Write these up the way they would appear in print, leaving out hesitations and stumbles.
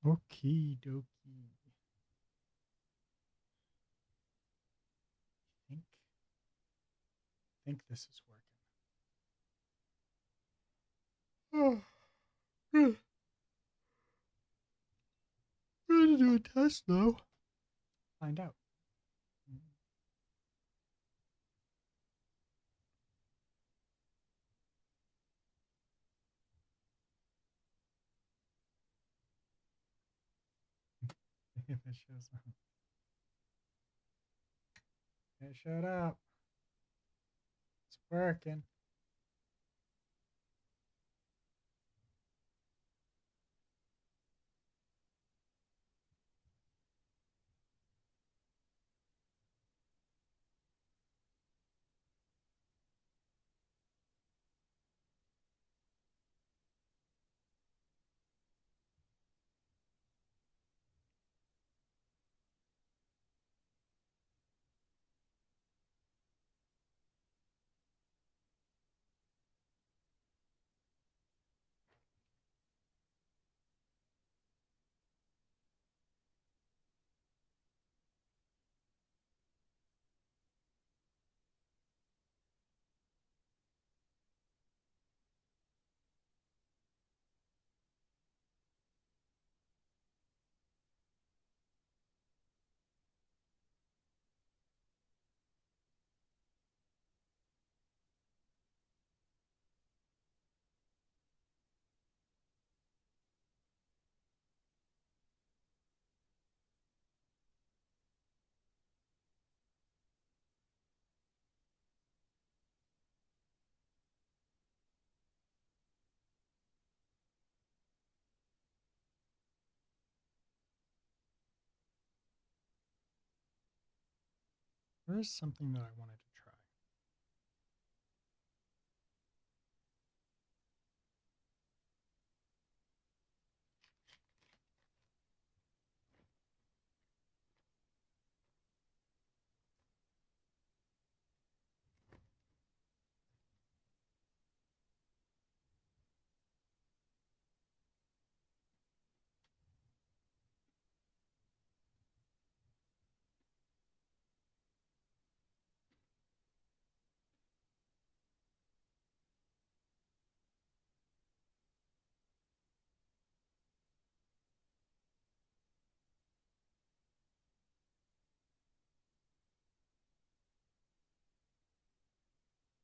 Okie dokie. Think this is working. Oh, we're gonna do a test though. Find out. If it shows up. It showed up. It's working. There's something that I wanted to try.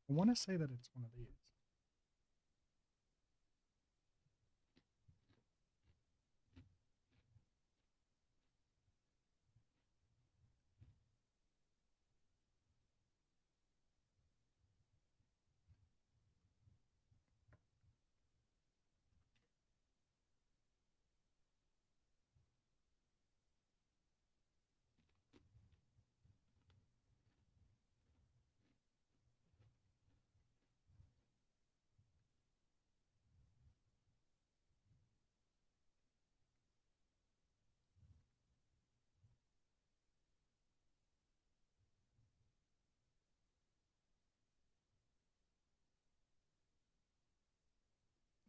I want to say that it's one of these.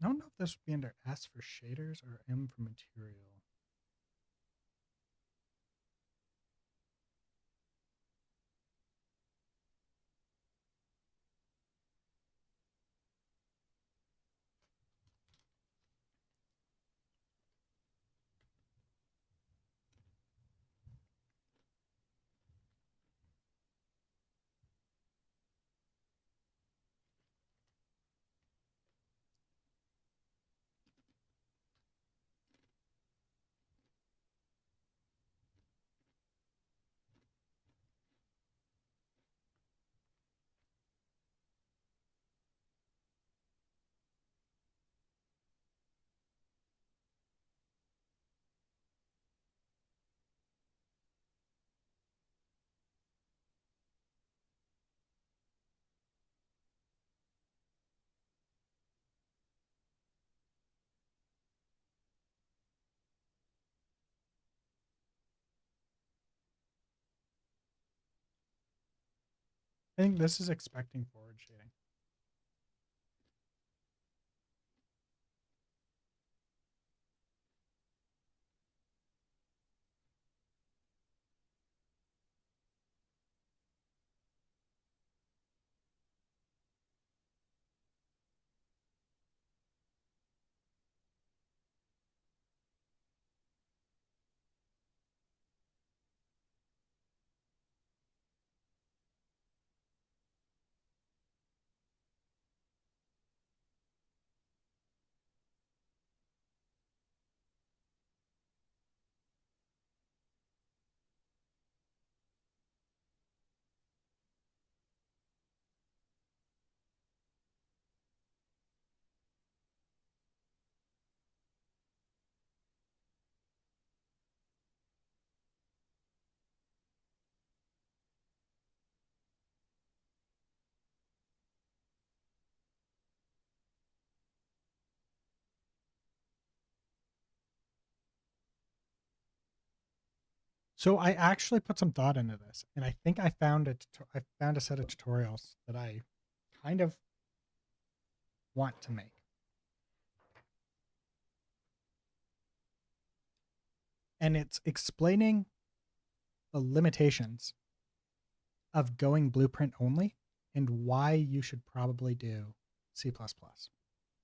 I don't know if this would be under S for shaders or M for material. I think this is expecting forward shading. So I actually put some thought into this, and I think I found I found a set of tutorials that I kind of want to make. And it's explaining the limitations of going blueprint only and why you should probably do C++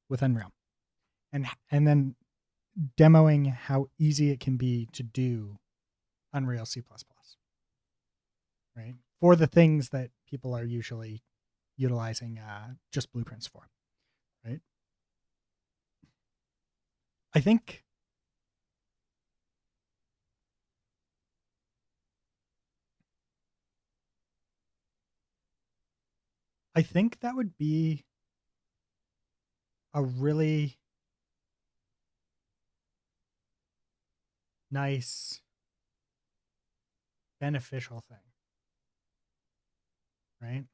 with Unreal. And then demoing how easy it can be to do Unreal C++, right? For the things that people are usually utilizing just blueprints for, right? I think that would be a really nice beneficial thing, right?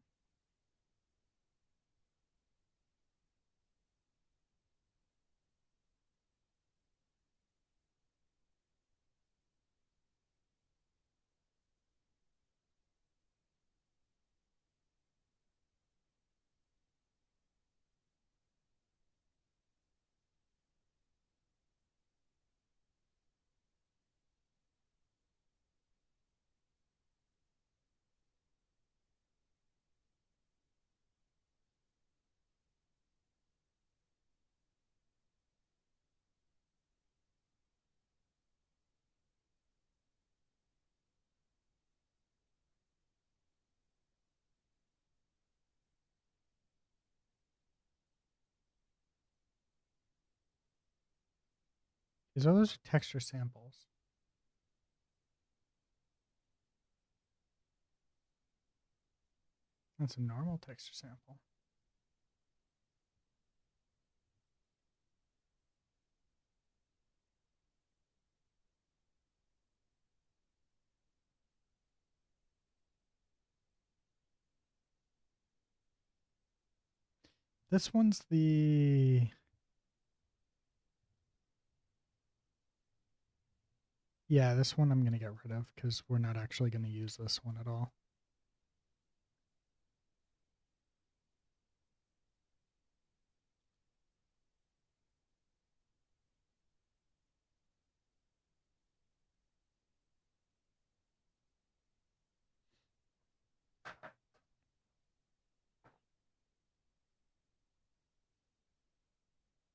Because those are texture samples. That's a normal texture sample. This one's the... Yeah, this one I'm going to get rid of because we're not actually going to use this one at all.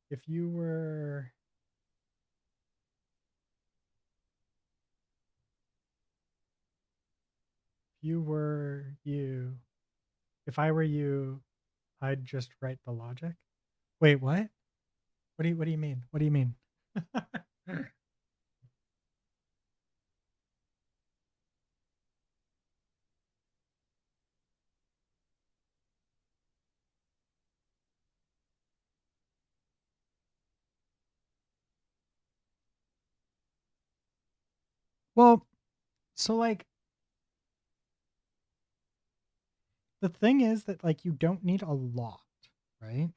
If you were... If I were you, I'd just write the logic. Wait, what? What do you mean? What do you mean? Well, so like the thing is that like you don't need a lot, right?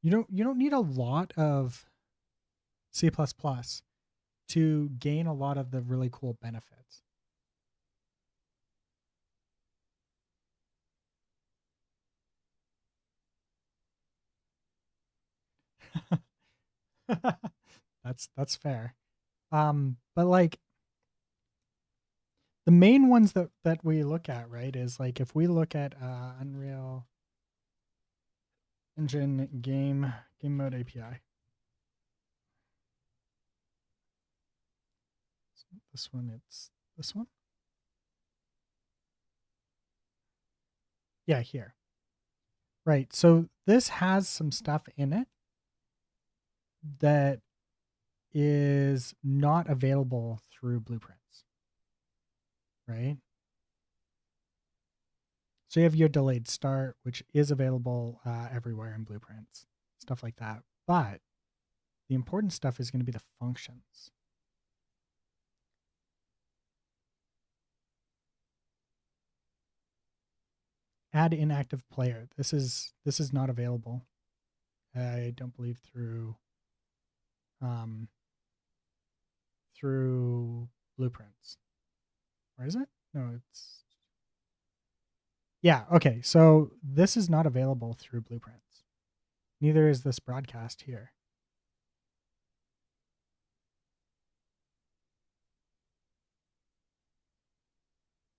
You don't need a lot of C++ to gain a lot of the really cool benefits. That's fair. But like the main ones that we look at, right, is like if we look at Unreal Engine game mode API. This one, it's this one. Yeah, here. Right. So this has some stuff in it that is not available through blueprints. Right. So you have your delayed start, which is available everywhere in blueprints, stuff like that. But the important stuff is going to be the functions. Add inactive player. This is not available I don't believe through blueprints. Or is it? No, it's yeah, okay. So this is not available through blueprints. Neither is this broadcast here.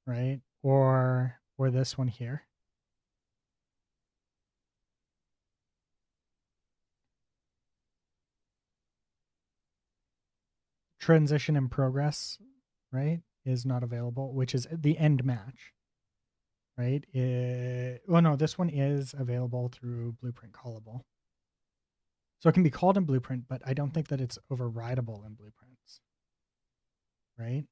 Right? Or this one here. Transition in progress, right, is not available, which is the end match, right? Well, no, this one is available through blueprint callable. So it can be called in blueprint, but I don't think that it's overridable in blueprints, right?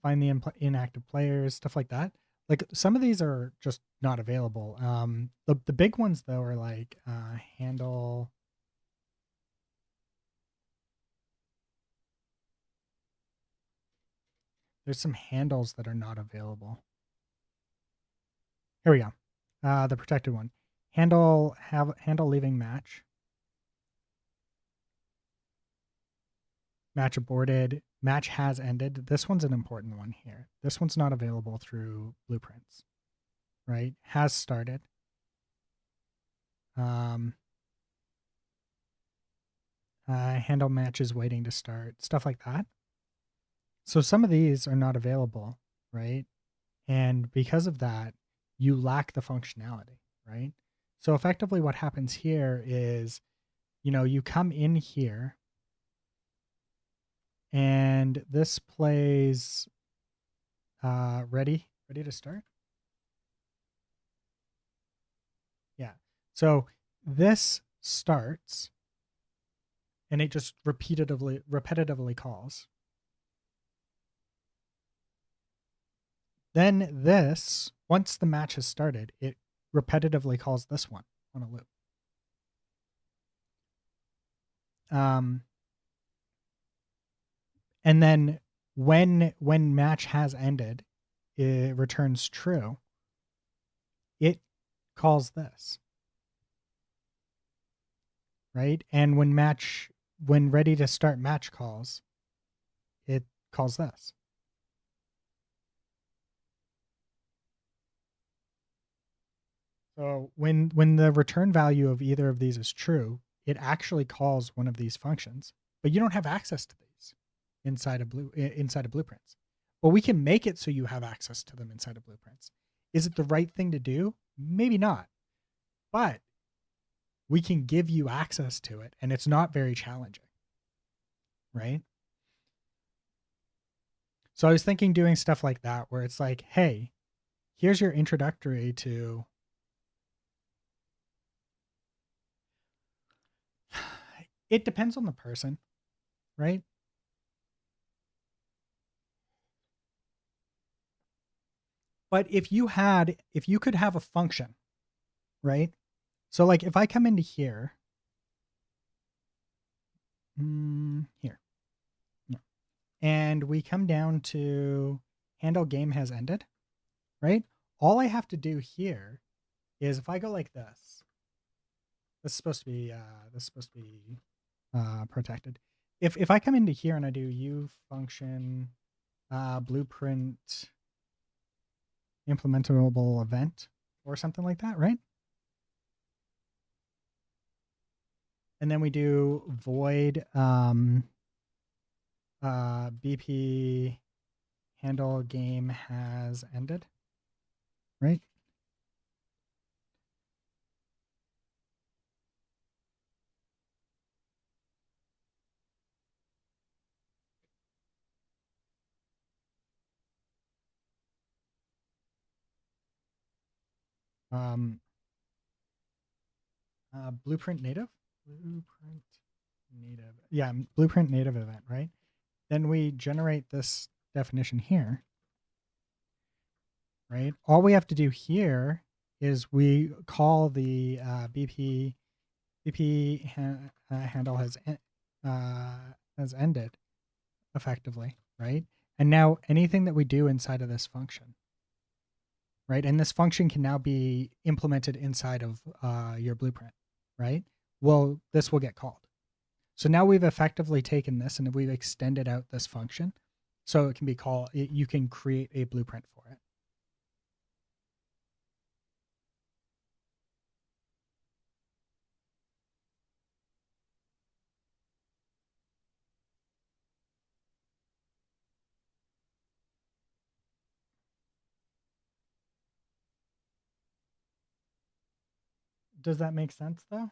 Find the inactive players, stuff like that. Like some of these are just not available. The big ones though are like handle. There's some handles that are not available. Here we go. The protected one. Handle leaving match. Match aborted. Match has ended. This one's an important one here. This one's not available through blueprints, right? Has started. Handle matches waiting to start. Stuff like that. So some of these are not available, right? And because of that, you lack the functionality, right? So effectively what happens here is, you come in here and this plays ready to start. Yeah. So this starts and it just repetitively calls. Then this, once the match has started, it repetitively calls this one on a loop. And then when match has ended, it returns true. It calls this. Right? And when ready to start match calls, it calls this. So when the return value of either of these is true, it actually calls one of these functions, but you don't have access to these inside of blueprints. But we can make it so you have access to them inside of blueprints. Is it the right thing to do? Maybe not. But we can give you access to it and it's not very challenging. Right? So I was thinking doing stuff like that where it's like, hey, here's your introductory to it depends on the person, right? But if you could have a function, right? So like if I come into here, here, yeah, and we come down to handle game has ended, right? All I have to do here is if I go like this is supposed to be protected. If I come into here and I do u function blueprint implementable event or something like that, right? And then we do void BP handle game has ended, right? Blueprint native, yeah, blueprint native event, right? Then we generate this definition here, right? All we have to do here is we call the BP handle has ended effectively, right? And now anything that we do inside of this function, right? And this function can now be implemented inside of your blueprint, right? Well, this will get called. So now we've effectively taken this and we've extended out this function so it can be called, you can create a blueprint for it. Does that make sense though?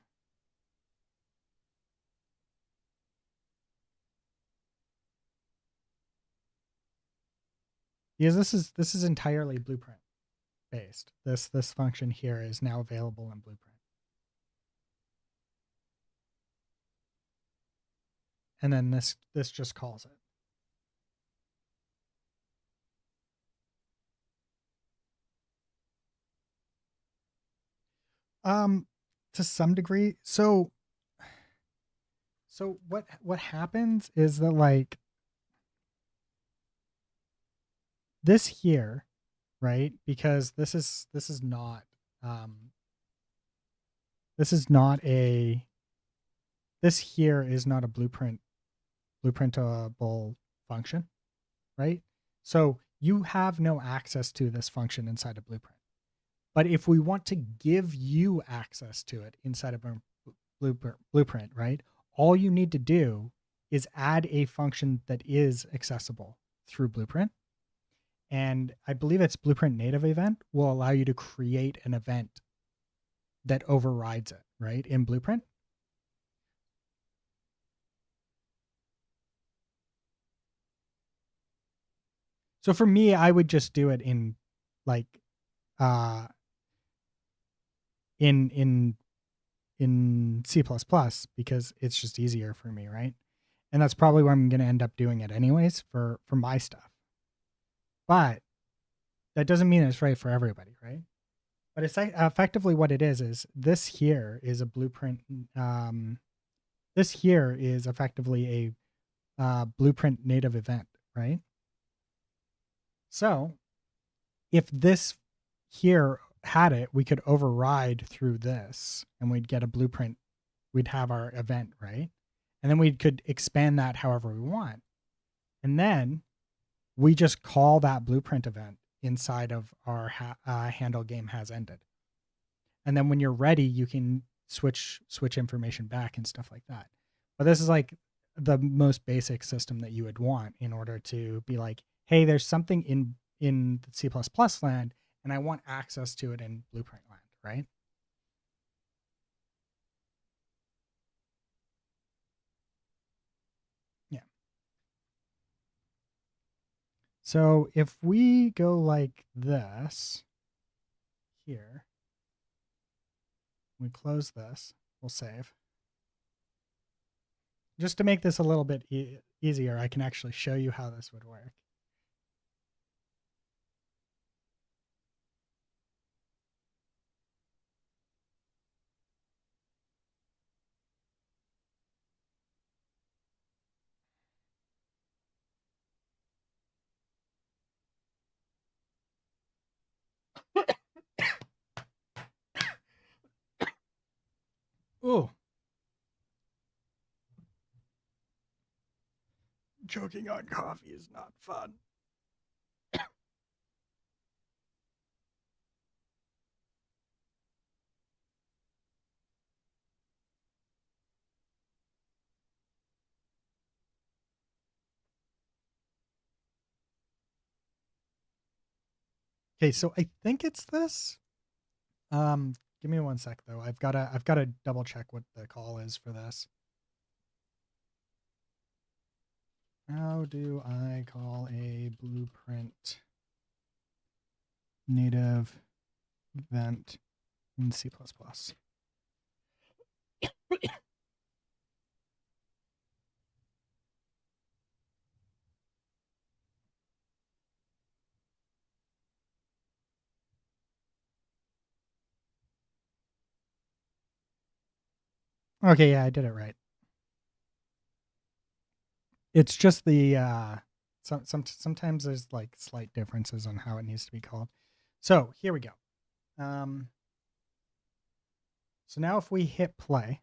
Because this is entirely blueprint based. This function here is now available in blueprint. And then this just calls it. To some degree. So what happens is that like this here, right? Because this is not this is not a this here is not a blueprintable function, right? So you have no access to this function inside a blueprint. But if we want to give you access to it inside of a blueprint, right? All you need to do is add a function that is accessible through blueprint. And I believe it's blueprint native event will allow you to create an event that overrides it, right? In blueprint. So for me, I would just do it in like in C++ because it's just easier for me, right? And that's probably where I'm going to end up doing it anyways for my stuff. But that doesn't mean it's right for everybody, right? But it's effectively what it is this here is a blueprint. This here is effectively a blueprint native event, right? So if this here had it, we could override through this and we'd get a blueprint. We'd have our event, right? And then we could expand that however we want. And then we just call that blueprint event inside of our handle game has ended. And then when you're ready, you can switch information back and stuff like that. But this is like the most basic system that you would want in order to be like, hey, there's something in the C++ land and I want access to it in blueprint land, right? Yeah. So if we go like this here, we close this, we'll save. Just to make this a little bit easier, I can actually show you how this would work. Ooh. Choking on coffee is not fun. Okay, so I think it's this. Give me 1 sec though. I've gotta double check what the call is for this. How do I call a blueprint native event in C++? Okay, yeah, I did it right. It's just the sometimes there's like slight differences on how it needs to be called. So here we go. So now if we hit play,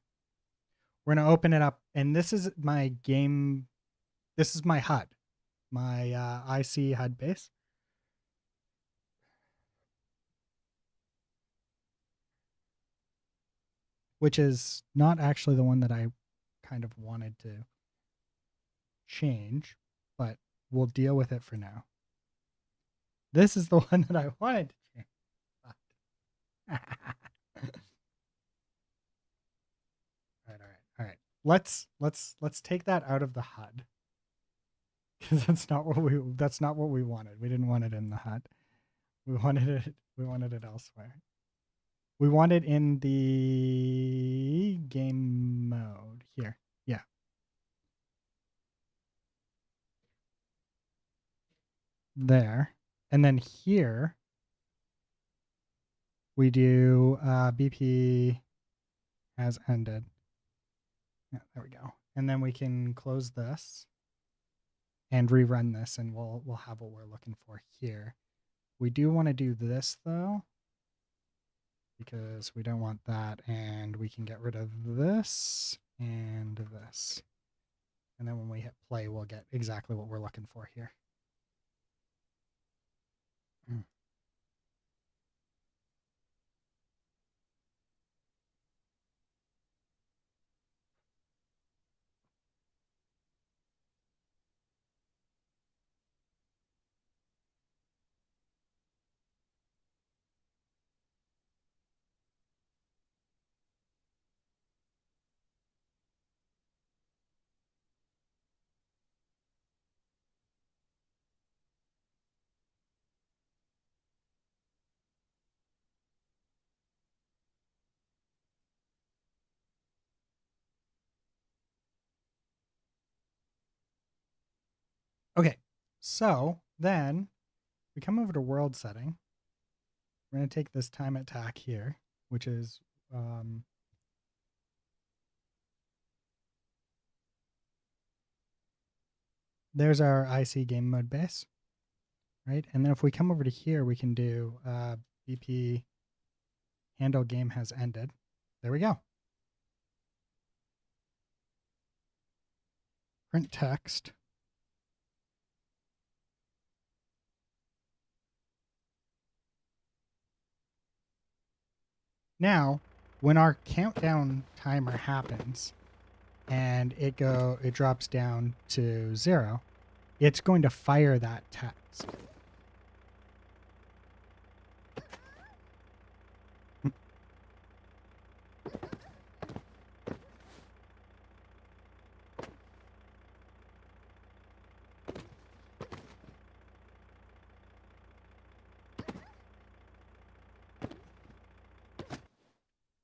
we're going to open it up. And this is my game. This is my HUD, my IC HUD base. Which is not actually the one that I kind of wanted to change, but we'll deal with it for now. This is the one that I wanted to change. All right. Let's take that out of the HUD. Because that's not what we wanted. We didn't want it in the HUD. We wanted it elsewhere. We want it in the game mode here. Yeah. There. And then here we do BP has ended. Yeah, there we go. And then we can close this and rerun this, and we'll have what we're looking for here. We do want to do this though, because we don't want that, and we can get rid of this and this. And then when we hit play, we'll get exactly what we're looking for here. Okay, so then we come over to world setting. We're going to take this time attack here, which is there's our IC game mode base, right? And then if we come over to here, we can do BP handle game has ended. There we go. Print text. Now, when our countdown timer happens and it drops down to 0, it's going to fire that text.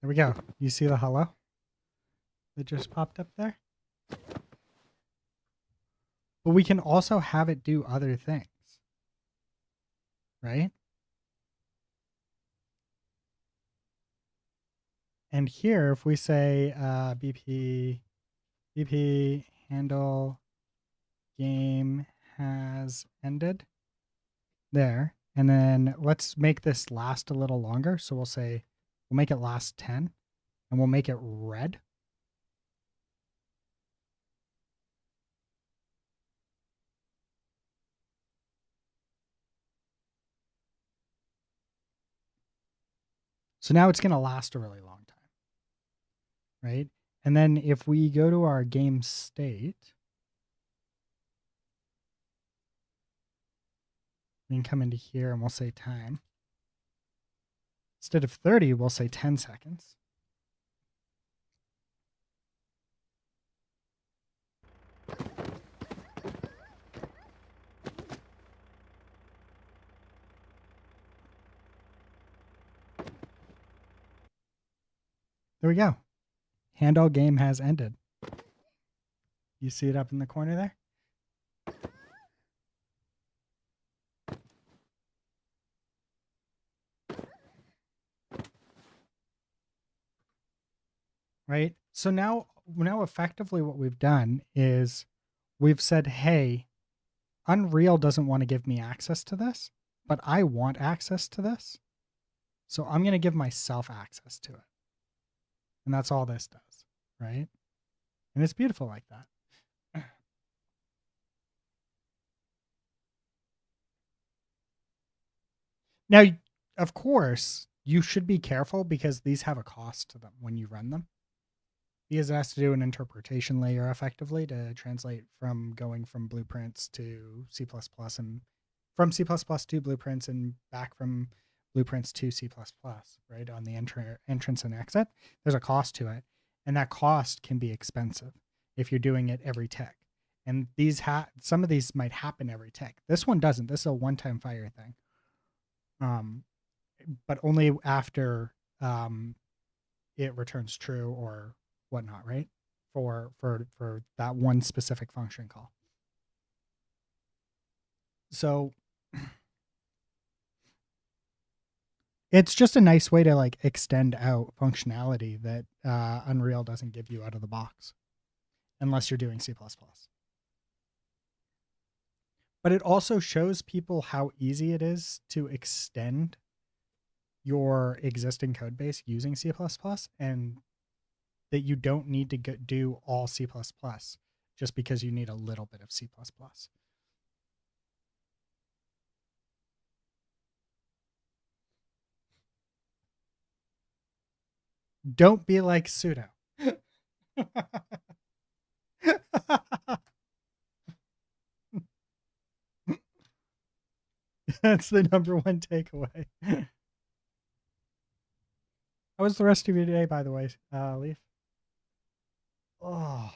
There we go. You see the hello that just popped up there? But we can also have it do other things, right? And here, if we say BP handle game has ended, there, and then let's make this last a little longer. So we'll say, we'll make it last 10, and we'll make it red. So now it's going to last a really long time, right? And then if we go to our game state, we can come into here and we'll say time. Instead of 30, we'll say 10 seconds. There we go. Handle game has ended. You see it up in the corner there? Right? So now effectively what we've done is we've said, hey, Unreal doesn't want to give me access to this. but I want access to this. So I'm going to give myself access to it. And that's all this does, right? And it's beautiful like that. Now, of course, you should be careful because these have a cost to them when you run them. Because it has to do an interpretation layer effectively to translate from going from blueprints to C++ and from C++ to blueprints and back from blueprints to C++, right? On the entrance and exit, there's a cost to it. And that cost can be expensive if you're doing it every tick. And these some of these might happen every tick. This one doesn't. This is a one-time fire thing. But only after it returns true or whatnot, right? For that one specific function call. So it's just a nice way to like extend out functionality that Unreal doesn't give you out of the box, unless you're doing C++. But it also shows people how easy it is to extend your existing code base using C++, and that you don't need to do all C++ just because you need a little bit of C++. Don't be like Sudo. That's the number one takeaway. How was the rest of your day, by the way, Leaf? Oh,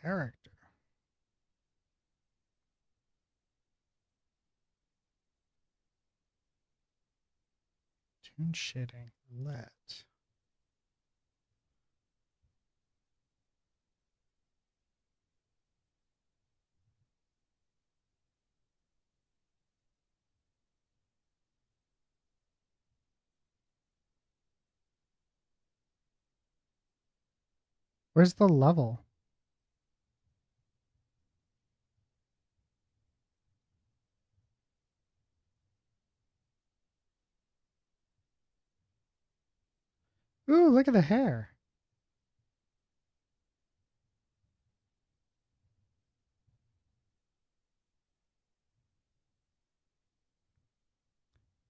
character. Tune shitting. Let. Where's the level? Ooh, look at the hair.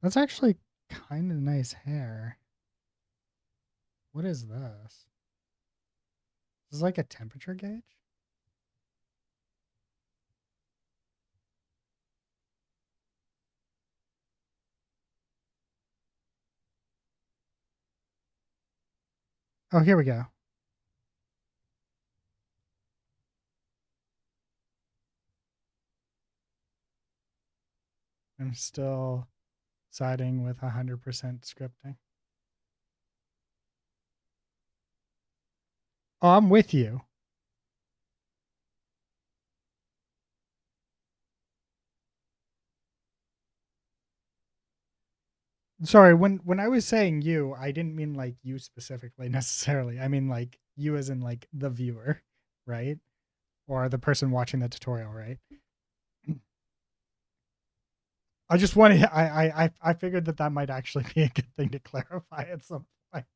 That's actually kind of nice hair. What is this? This is like a temperature gauge? Oh, here we go. I'm still siding with 100% scripting. Oh, I'm with you. Sorry, when I was saying you, I didn't mean like you specifically necessarily. I mean like you as in like the viewer, right? Or the person watching the tutorial, right? I just wanted I figured that might actually be a good thing to clarify at some point.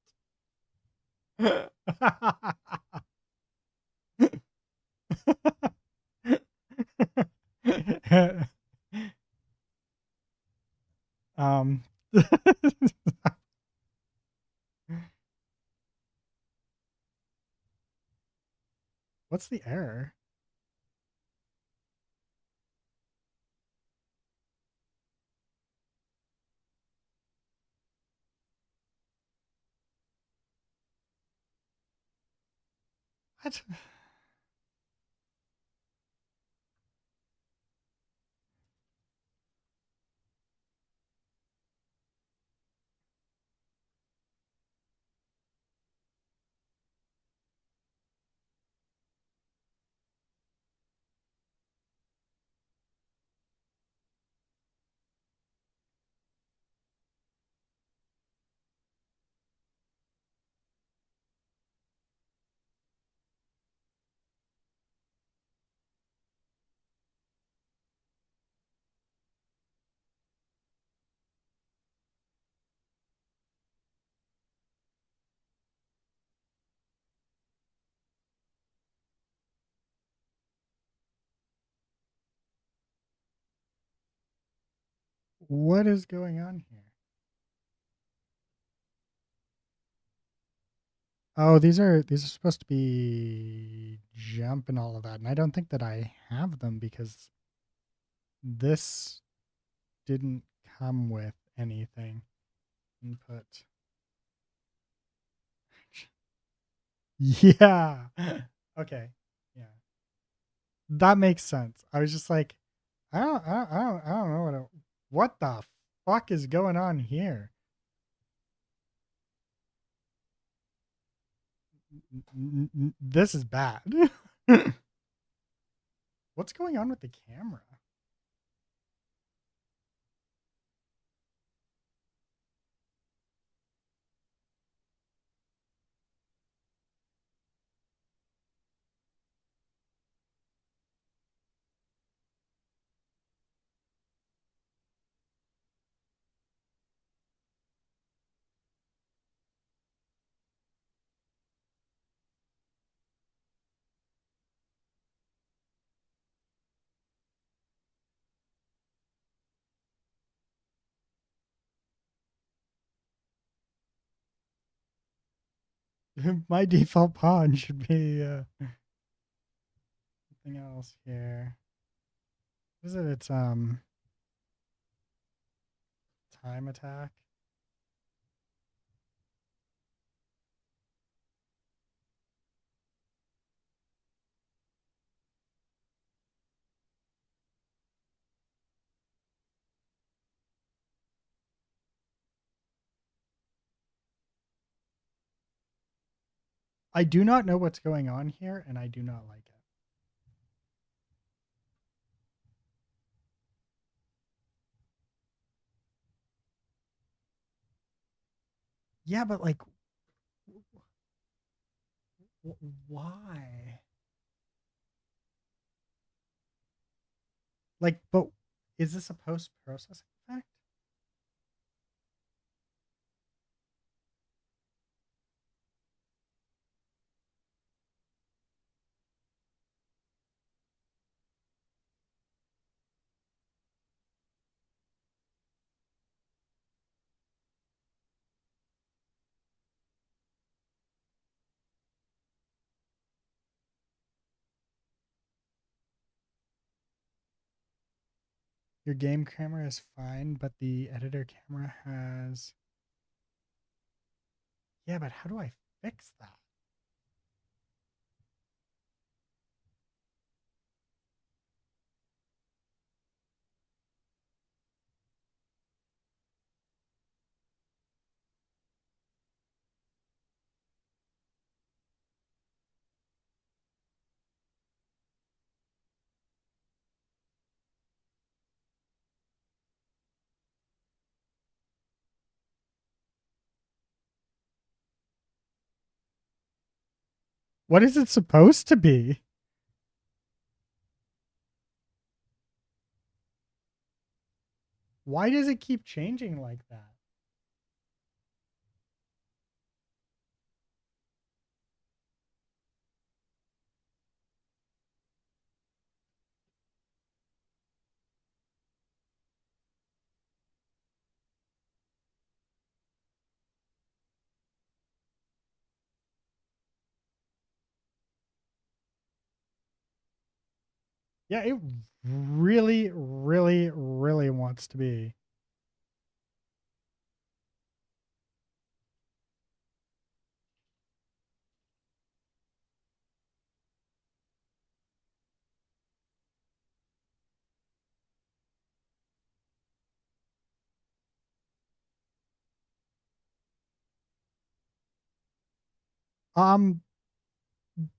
um what's the error? What? What is going on here? Oh, these are supposed to be jump and all of that, and I don't think that I have them because this didn't come with anything. Input. Yeah. Okay. Yeah. That makes sense. I was just like, I don't know what the fuck is going on here. This is bad. What's going on with the camera? My default pawn should be something else here. What is it? It's time attack. I do not know what's going on here, and I do not like it. Yeah, but like, why? Like, but is this a post processing effect? Your game camera is fine, but the editor camera has. Yeah, but how do I fix that? What is it supposed to be? Why does it keep changing like that? Yeah, it really, really, really wants to be. Um,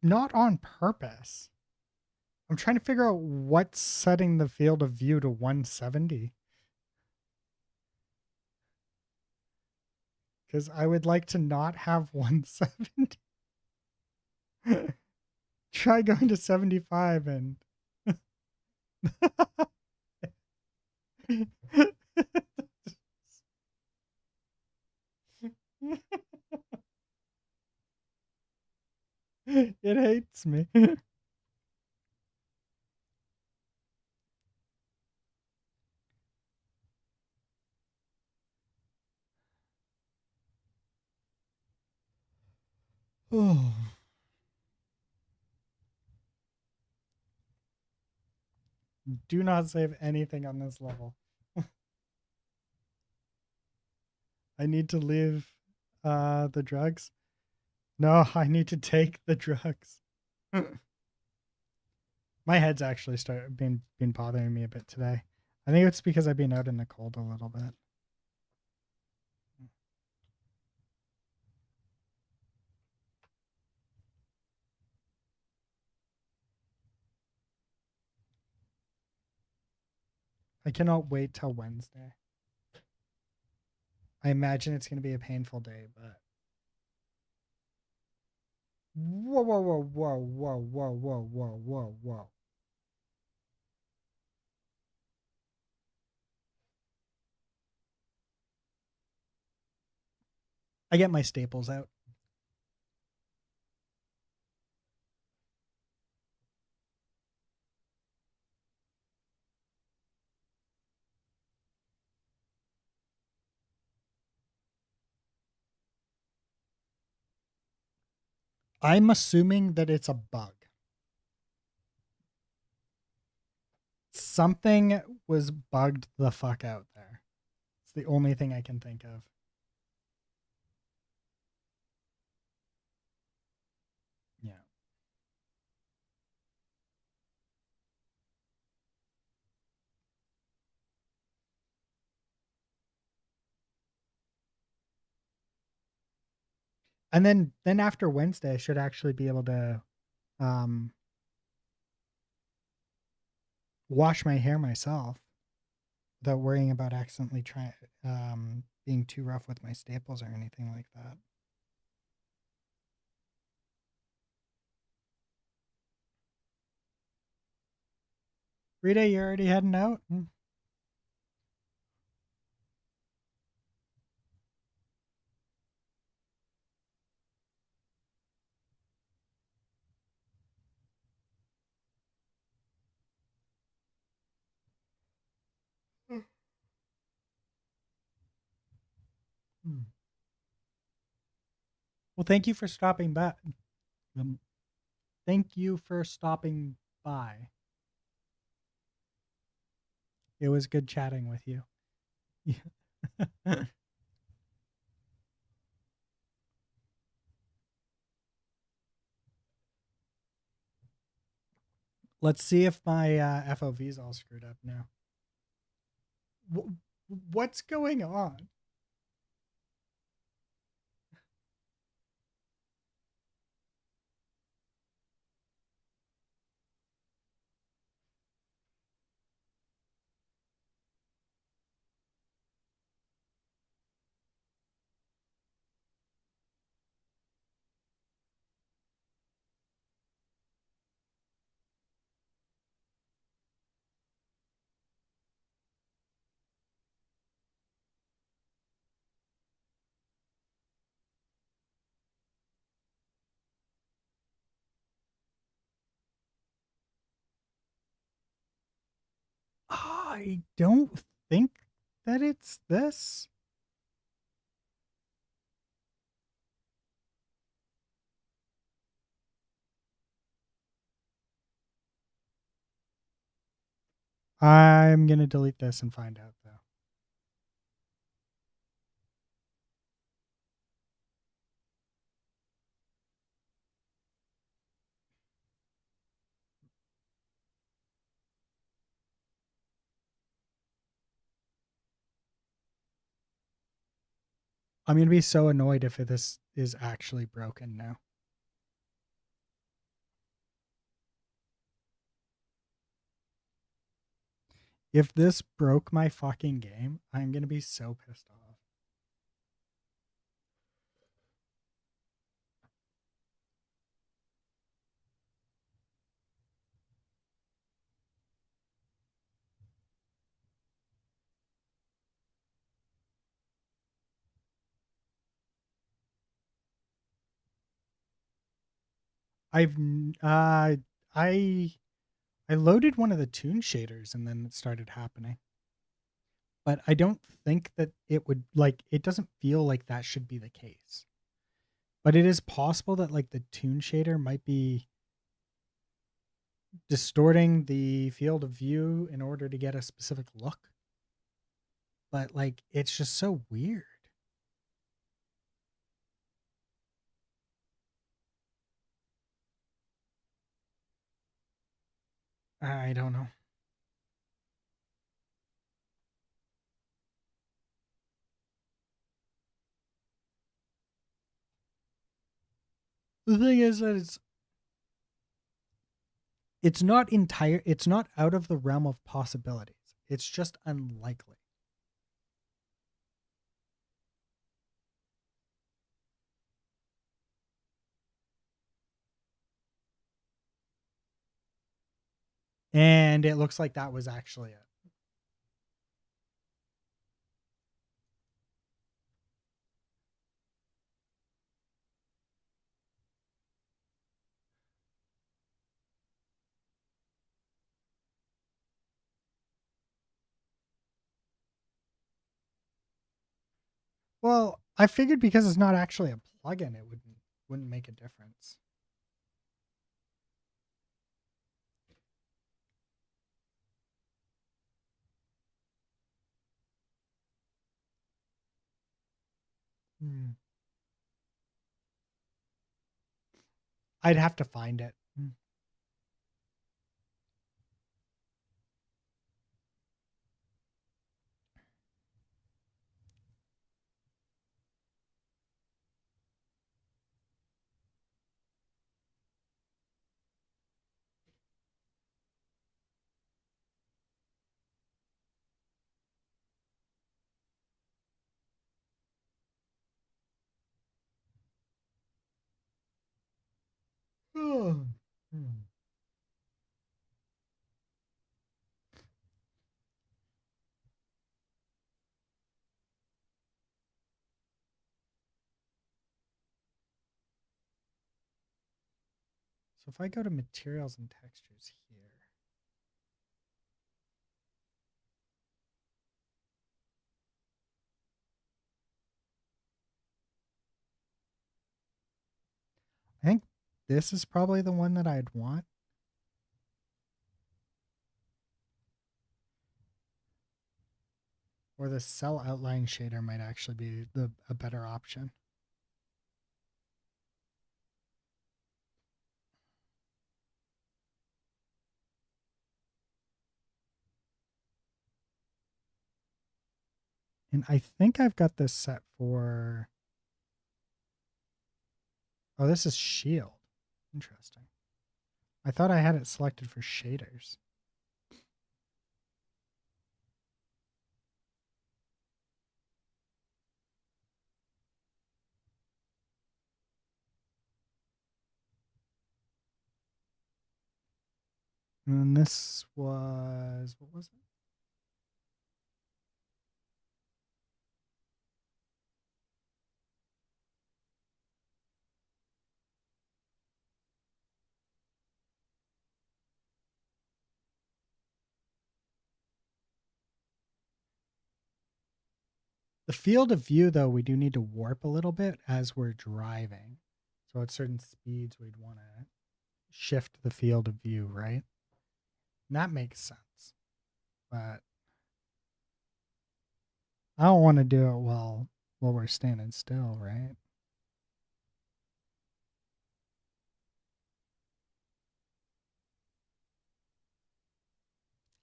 Not on purpose. I'm trying to figure out what's setting the field of view to 170. Because I would like to not have 170. Try going to 75 and it hates me. Oh. Do not save anything on this level. I need to leave the drugs. No, I need to take the drugs. My head's actually been bothering me a bit today. I think it's because I've been out in the cold a little bit. I cannot wait till Wednesday. I imagine it's going to be a painful day, but whoa, whoa, whoa, whoa, whoa, whoa, whoa, whoa, whoa, whoa. I get my staples out. I'm assuming that it's a bug. Something was bugged the fuck out there. It's the only thing I can think of. Yeah. And then after Wednesday, I should actually be able to um, wash my hair myself without worrying about accidentally trying being too rough with my staples or anything like that. Rita, you're already heading out? Hmm. Well, thank you for stopping by. Thank you for stopping by. It was good chatting with you. Let's see if my FOV is all screwed up now. What's going on? I don't think that it's this. I'm going to delete this and find out, though. I'm going to be so annoyed if this is actually broken now. If this broke my fucking game, I'm going to be so pissed off. I've I loaded one of the tune shaders and then it started happening. But I don't think that it would, like, it doesn't feel like that should be the case. But it is possible that like the toon shader might be distorting the field of view in order to get a specific look. But like it's just so weird. I don't know. The thing is that it's not entire, it's not out of the realm of possibilities. It's just unlikely. And it looks like that was actually it. Well, I figured because it's not actually a plugin, it wouldn't make a difference. Hmm. I'd have to find it. Hmm. So if I go to materials and textures here, I think this is probably the one that I'd want. Or the cell outline shader might actually be a better option. And I think I've got this set for. Oh, this is shield. Interesting. I thought I had it selected for shaders. And this was, what was it? The field of view, though, we do need to warp a little bit as we're driving. So at certain speeds, we'd want to shift the field of view, right? And that makes sense. But I don't want to do it while we're standing still, right?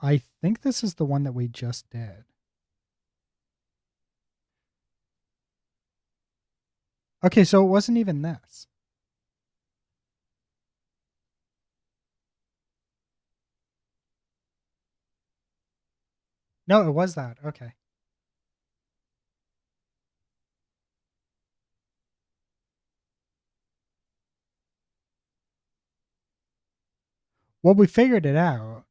I think this is the one that we just did. Okay, so it wasn't even this. No, it was that. Okay. Well, we figured it out.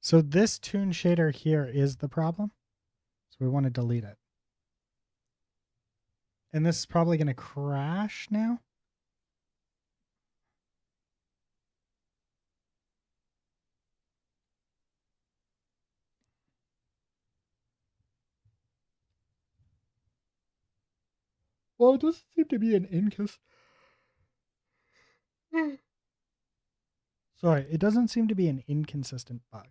So this toon shader here is the problem. So we want to delete it. And this is probably going to crash now. Well, it doesn't seem to be an Sorry, it doesn't seem to be an inconsistent bug.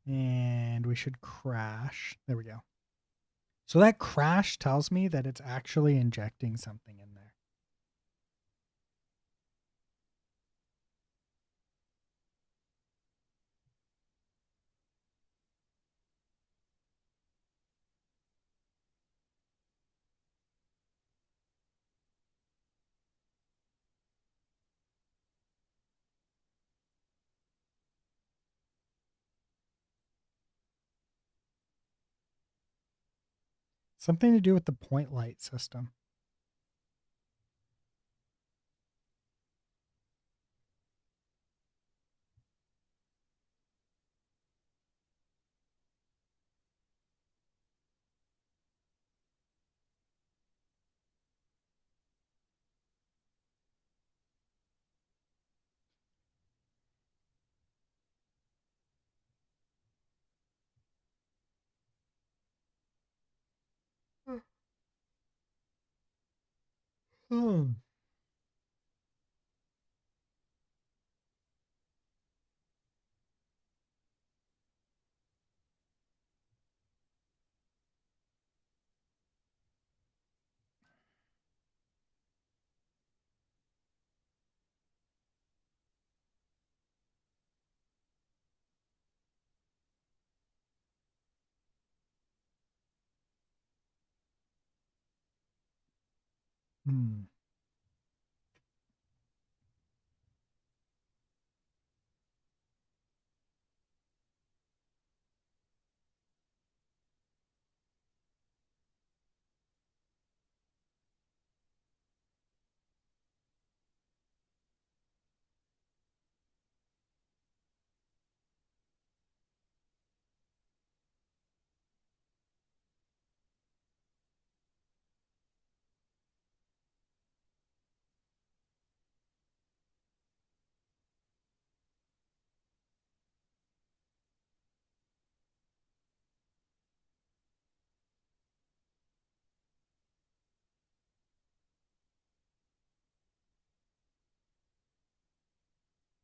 And we should crash. There we go. So that crash tells me that it's actually injecting something in there. Something to do with the point light system. Hmm. Hmm.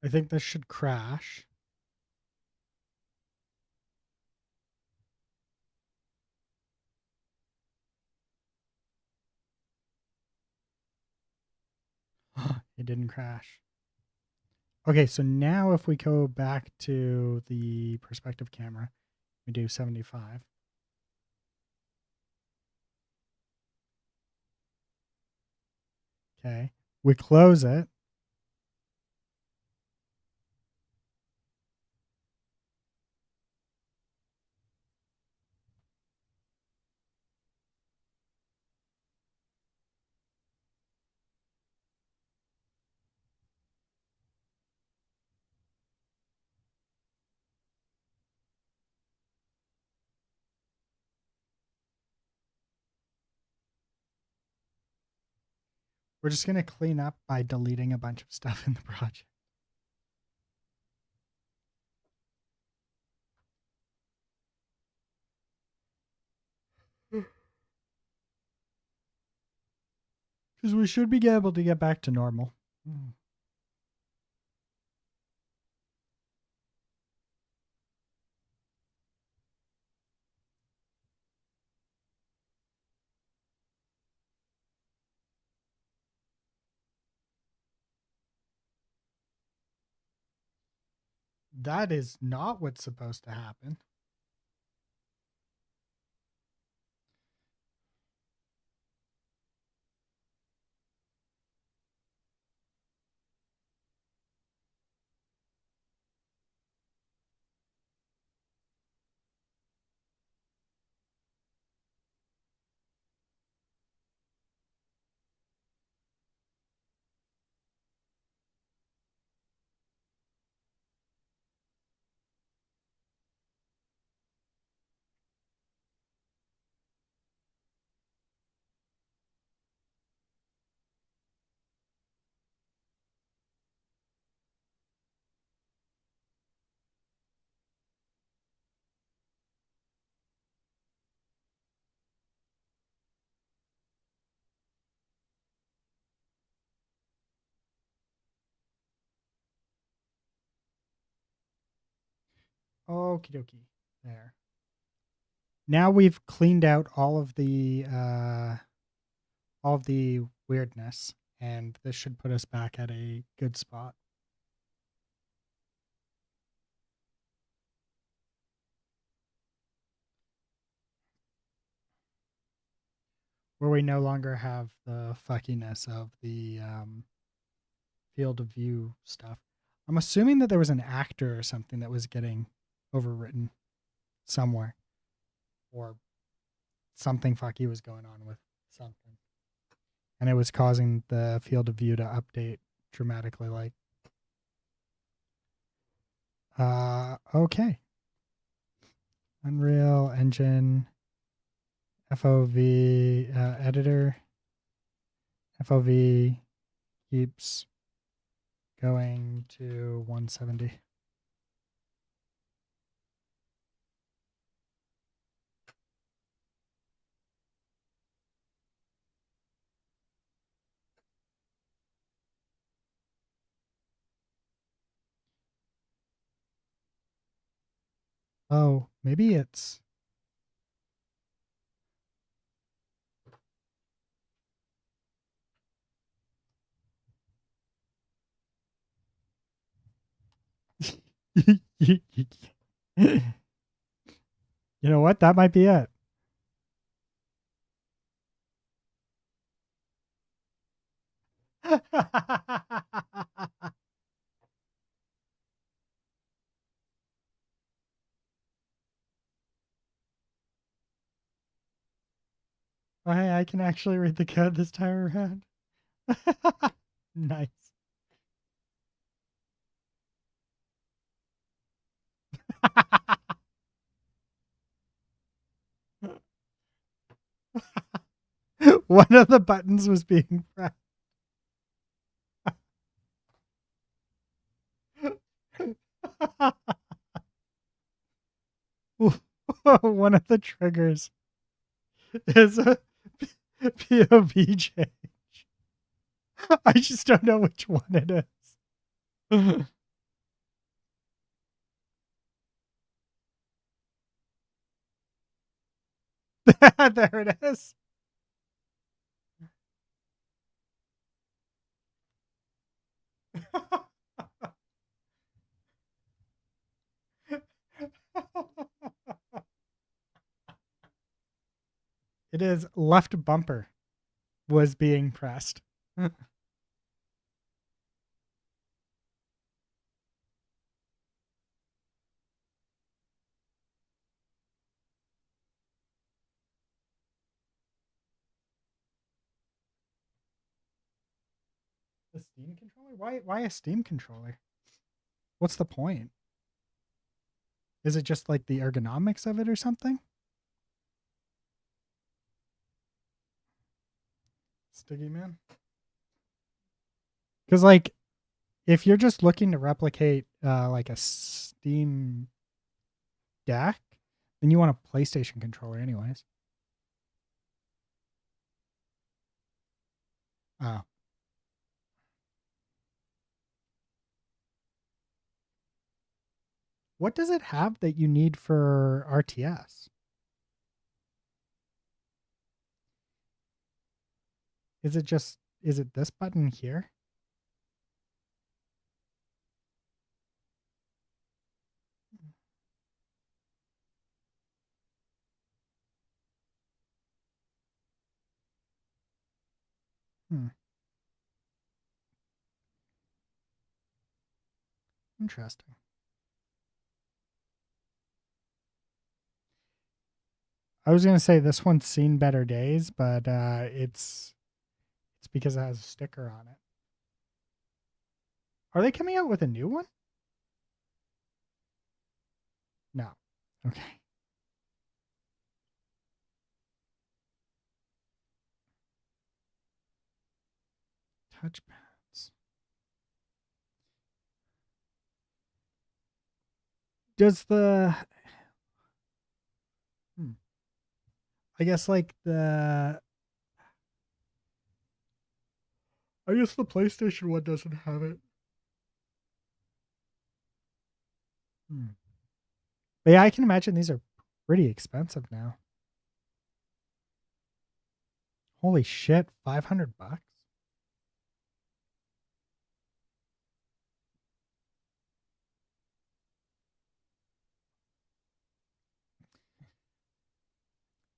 I think this should crash. It didn't crash. Okay, so now if we go back to the perspective camera, we do 75. Okay, we close it. We're just going to clean up by deleting a bunch of stuff in the project. Because we should be able to get back to normal. That is not what's supposed to happen. Okie dokie. There. Now we've cleaned out all of the weirdness, and this should put us back at a good spot. Where we no longer have the fuckiness of the field of view stuff. I'm assuming that there was an actor or something that was getting overwritten somewhere, or something fucky was going on with something, and it was causing the field of view to update dramatically. Like, okay, Unreal Engine FOV editor. FOV keeps going to 170. Oh, maybe it's you know what? That might be it. Oh, hey, I can actually read the code this time around. Nice. One of the buttons was being pressed. One of the triggers is a POV change. I just don't know which one it is. There it is. It is left bumper was being pressed. The Steam controller? Why a Steam controller? What's the point? Is it just like the ergonomics of it or something? Sticky man. Because like if you're just looking to replicate like a Steam Deck, then you want a PlayStation controller anyways. Oh. What does it have that you need for RTS? Is it this button here? Hmm. Interesting. I was gonna say this one's seen better days, but it's because it has a sticker on it. Are they coming out with a new one? No. Okay. Touchpads. Does the I guess like I guess the PlayStation one doesn't have it. But yeah, I can imagine these are pretty expensive now. Holy shit, $500.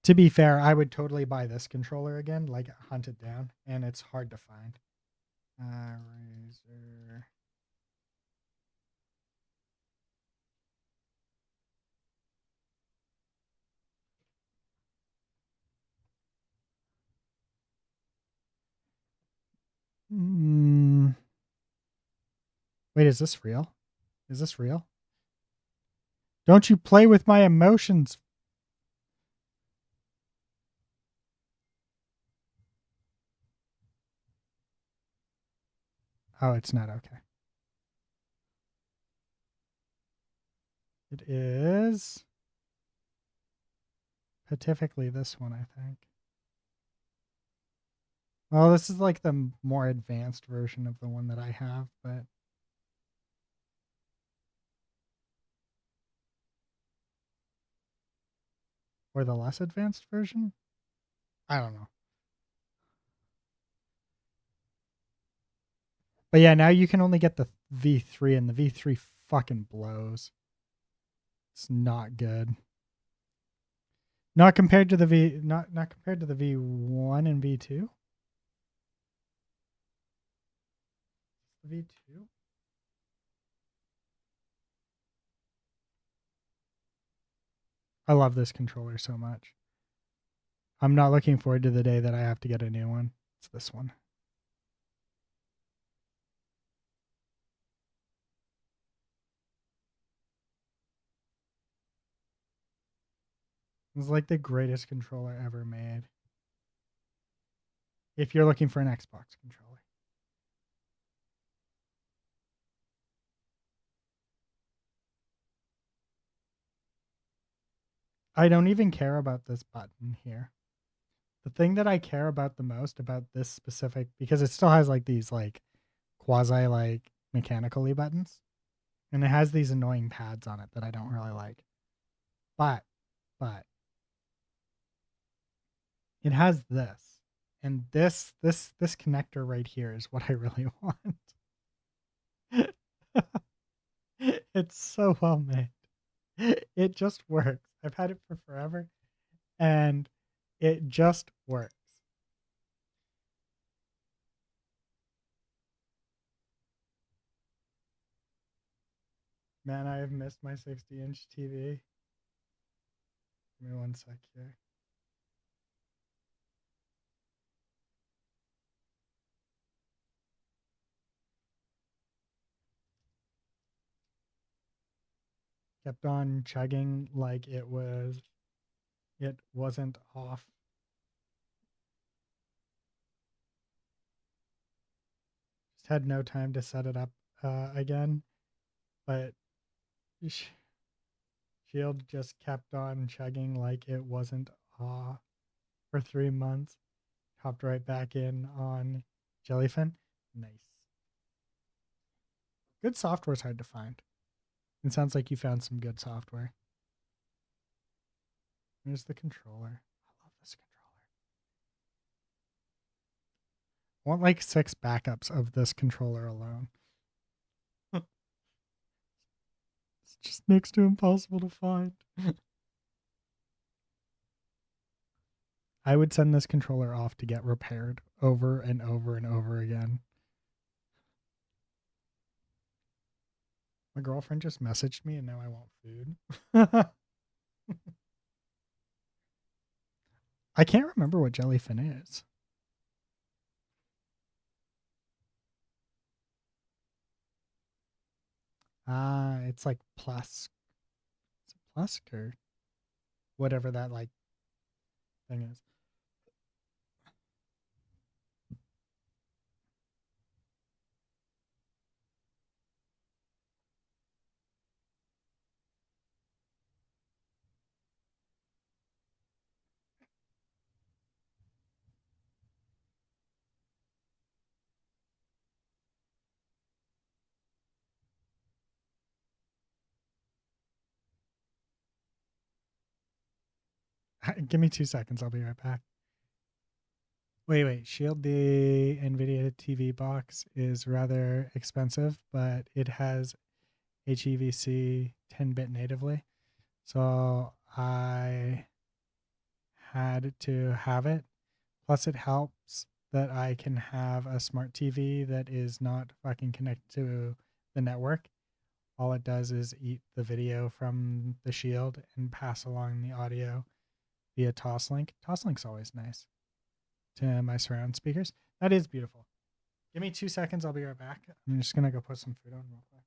To be fair, I would totally buy this controller again, like hunt it down, and it's hard to find. Razer. Mm. Wait, is this real? Is this real? Don't you play with my emotions. Oh, it's not okay. It is specifically this one, I think. Well, this is like the more advanced version of the one that I have, but or the less advanced version? I don't know. But yeah, now you can only get the V3 and the V3 fucking blows. It's not good. Not compared to the not compared to the V1 and V2. The V2. I love this controller so much. I'm not looking forward to the day that I have to get a new one. It's this one. It's like the greatest controller ever made. If you're looking for an Xbox controller. I don't even care about this button here. The thing that I care about the most about this specific, because it still has like these like quasi like mechanically buttons, and it has these annoying pads on it that I don't really like. But but it has this, and this connector right here is what I really want. It's so well made. It just works. I've had it for forever, and it just works. Man, I have missed my 60-inch TV. Give me one sec here. Kept on chugging like it wasn't off. Just had no time to set it up again, but Shield just kept on chugging like it wasn't off for 3 months. Hopped right back in on Jellyfin. Nice. Good software is hard to find. It sounds like you found some good software. Here's the controller. I love this controller. I want like 6 backups of this controller alone. It's just next to impossible to find. I would send this controller off to get repaired over and over and over again. My girlfriend just messaged me and now I want food. I can't remember what Jellyfin is. It's like Plus. Is it Plus or whatever that like thing is. Give me 2 seconds. I'll be right back. Wait. Shield, the NVIDIA TV box is rather expensive, but it has HEVC 10-bit natively. So I had to have it. Plus, it helps that I can have a smart TV that is not fucking connected to the network. All it does is eat the video from the Shield and pass along the audio via Toslink. Toslink's always nice to my surround speakers. That is beautiful. Give me 2 seconds. I'll be right back. I'm just going to go put some food on real quick.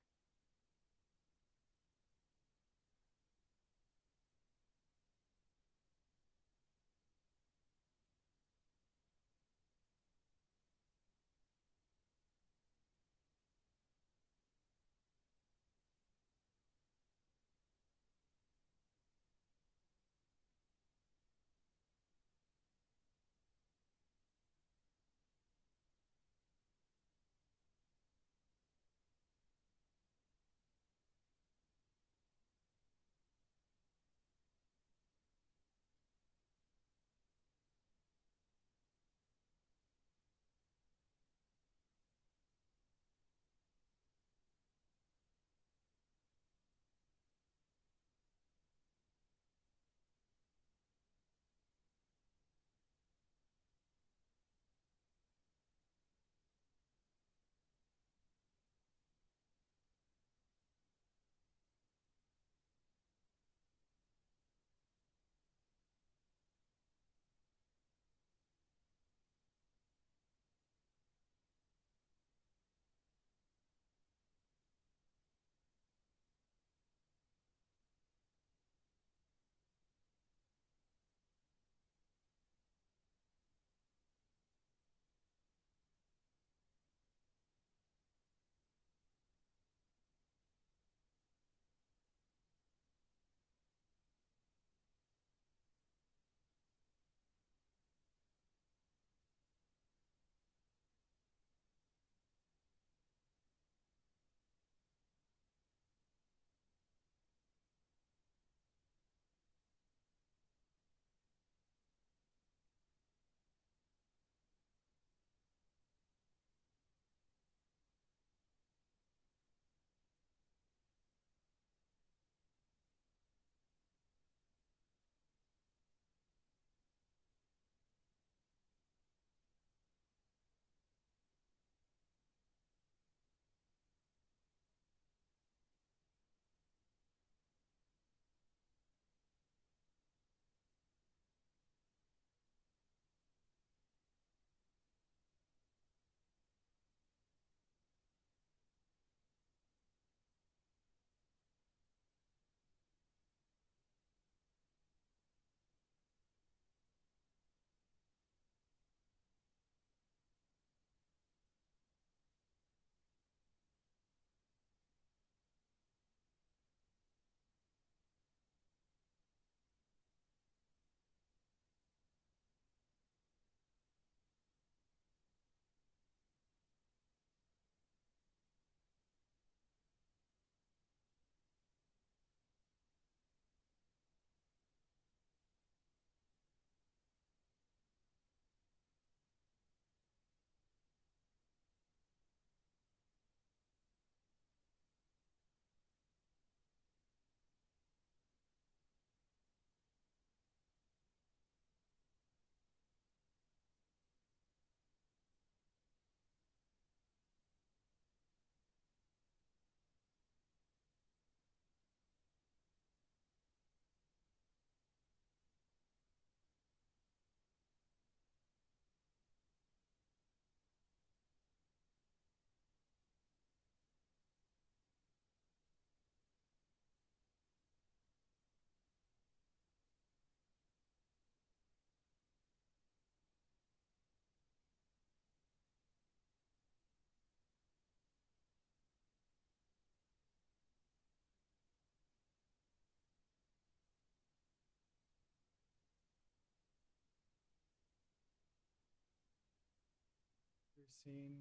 You've seen.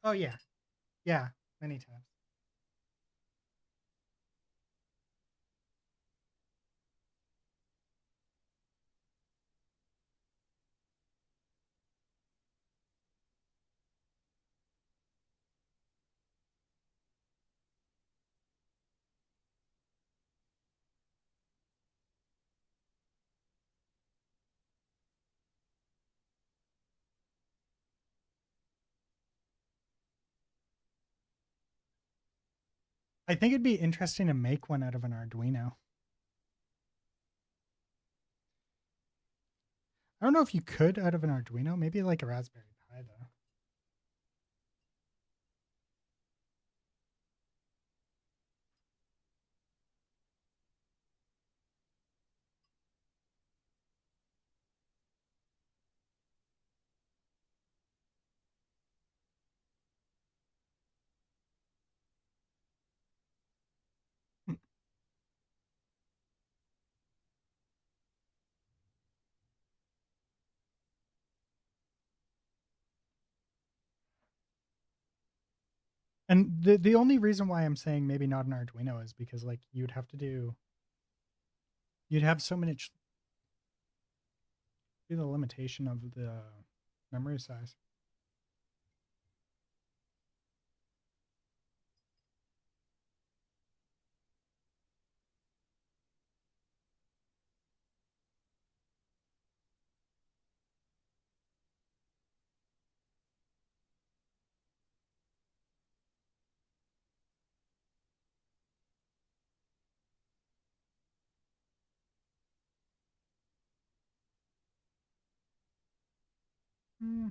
Oh, yeah. Yeah. Many times. I think it'd be interesting to make one out of an Arduino. I don't know if you could out of an Arduino. Maybe like a Raspberry Pi though. Hmm. And the only reason why I'm saying maybe not an Arduino is because like you'd have so many be the limitation of the memory size. Hmm.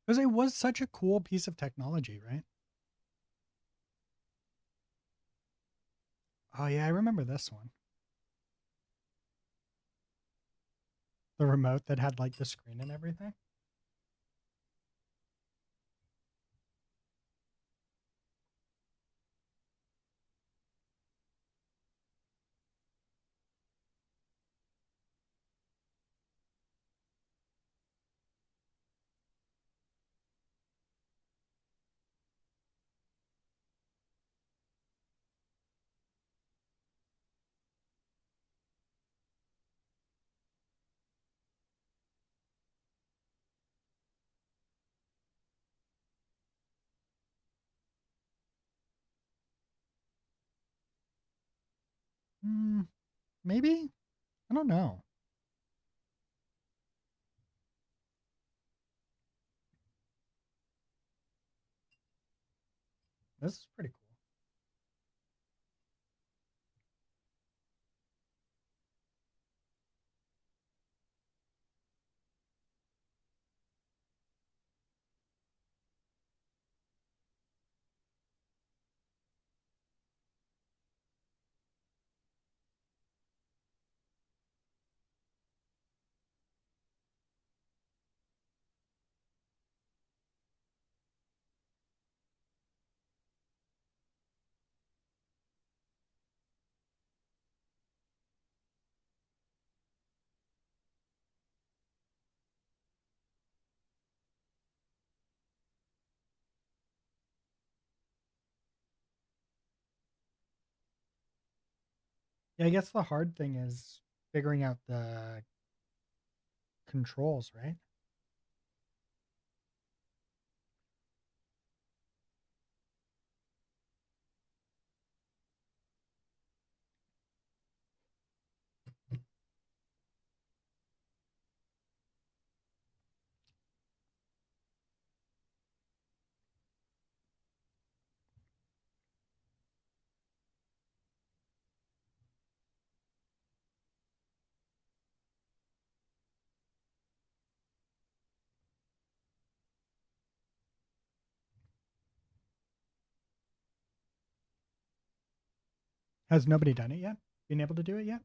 Because it was such a cool piece of technology, right? Oh yeah, I remember this one. The remote that had like the screen and everything. Hmm, maybe? I don't know. This is pretty cool. Yeah, I guess the hard thing is figuring out the controls, right? Has nobody done it yet? Been able to do it yet?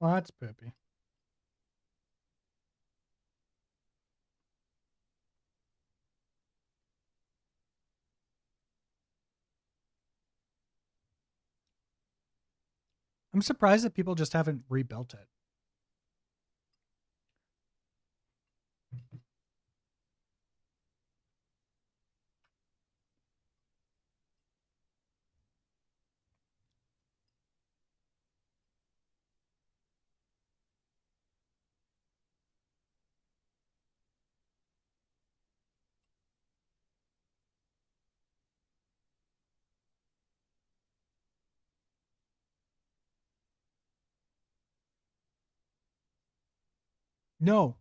Well, that's poopy. I'm surprised that people just haven't rebuilt it. No,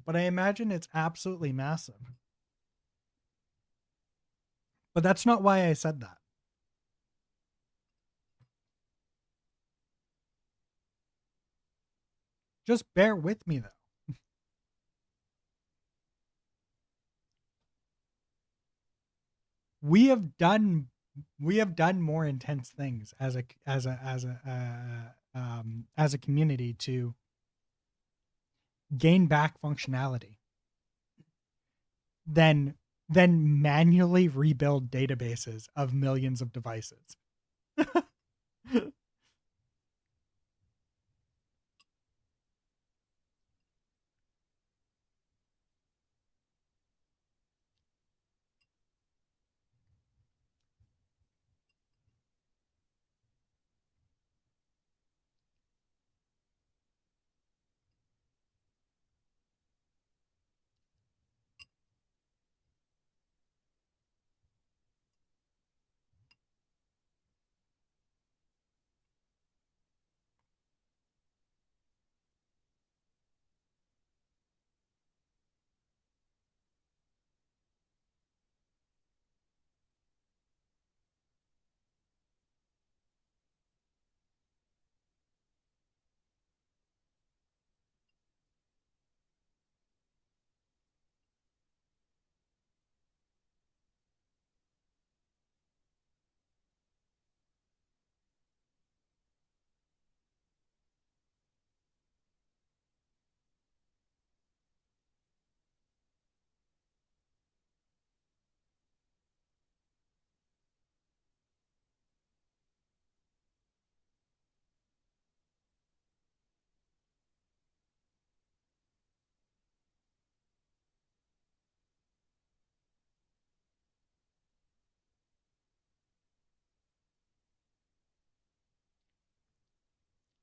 but I imagine it's absolutely massive. But that's not why I said that. Just bear with me, though. We have done more intense things as a community to gain back functionality than manually rebuild databases of millions of devices.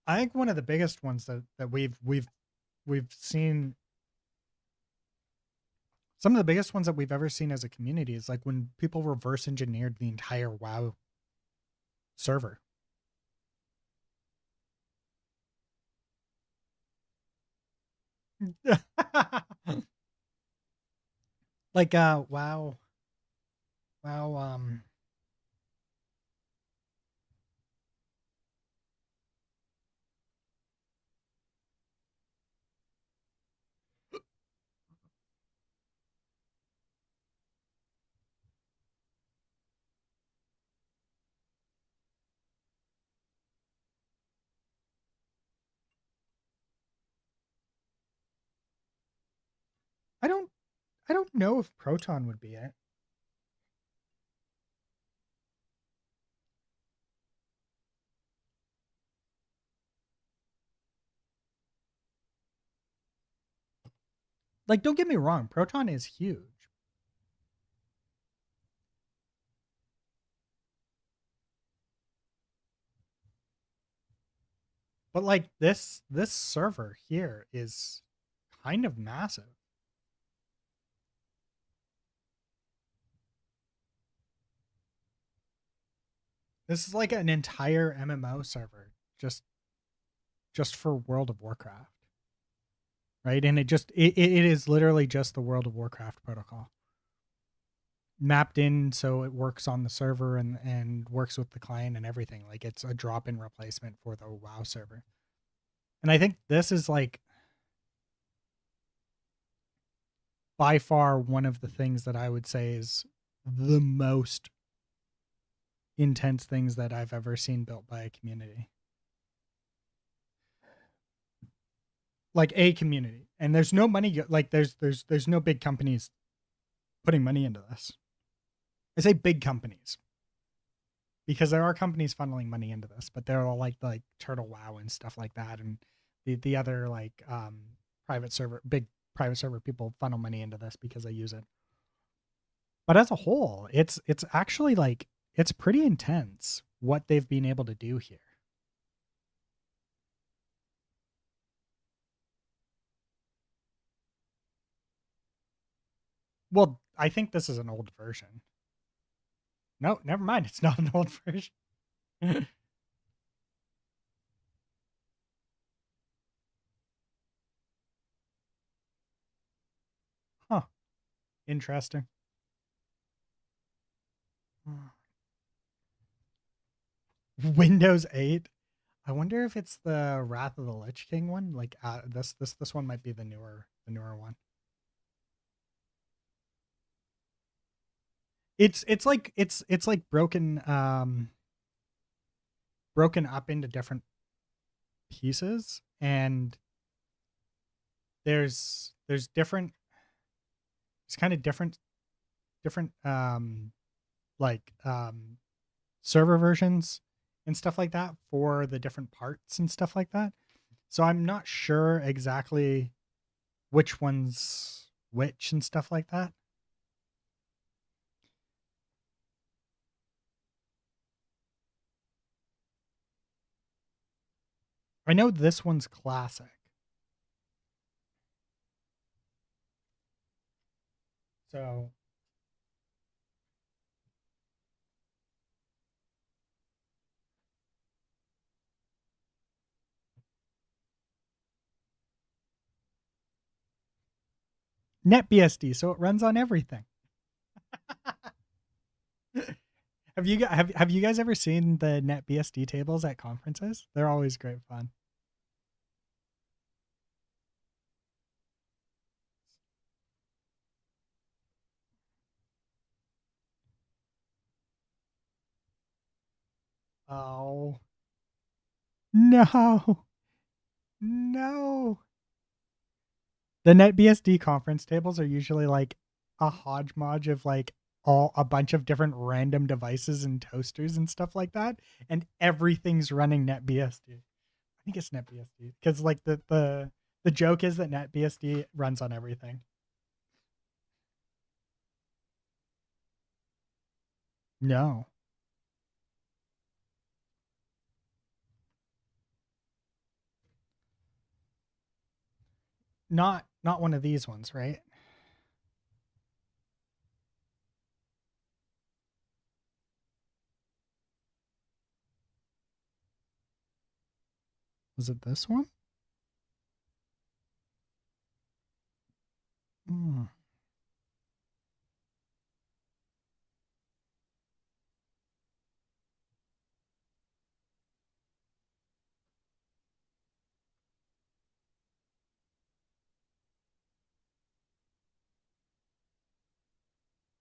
I think one of the biggest ones that we've seen, some of the biggest ones that we've ever seen as a community is like when people reverse engineered the entire WoW server. Like WoW WoW I don't know if Proton would be it. Like, don't get me wrong, Proton is huge. But like this server here is kind of massive. This is like an entire MMO server just for World of Warcraft. Right? And it is literally just the World of Warcraft protocol. Mapped in so it works on the server and works with the client and everything. Like it's a drop-in replacement for the WoW server. And I think this is like by far one of the things that I would say is the most intense things that I've ever seen built by a community. like a community, and there's no money. Like there's no big companies putting money into this. I say big companies because there are companies funneling money into this, but they're all like Turtle Wow and stuff like that, and the other like big private server people funnel money into this because they use it. But as a whole, it's actually like it's pretty intense what they've been able to do here. Well, I think this is an old version. No, never mind. It's not an old version. Huh. Interesting. Windows 8. I wonder if it's the Wrath of the Lich King one. Like this one might be the newer one. It's like broken up into different pieces, and there's different it's kind of different like server versions and stuff like that for the different parts and stuff like that. So I'm not sure exactly which one's which and stuff like that. I know this one's classic. So NetBSD, so it runs on everything. Have you guys ever seen the NetBSD tables at conferences? They're always great fun. Oh no, no! The NetBSD conference tables are usually like a hodgepodge of like all a bunch of different random devices and toasters and stuff like that, and everything's running NetBSD. I think it's NetBSD because like the joke is that NetBSD runs on everything. No, not one of these ones, right? Was it this one? Mm.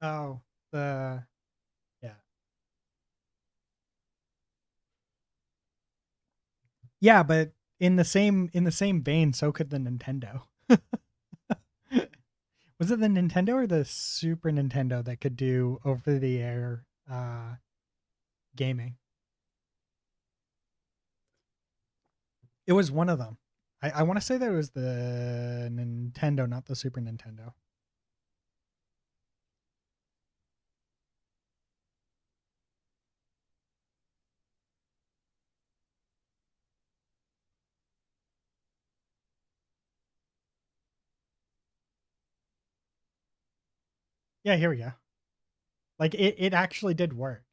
Oh, the yeah. Yeah, but in the same vein, so could the Nintendo. Was it the Nintendo or the Super Nintendo that could do over the air gaming? It was one of them. I want to say that it was the Nintendo, not the Super Nintendo. Yeah, here we go. Like it actually did work.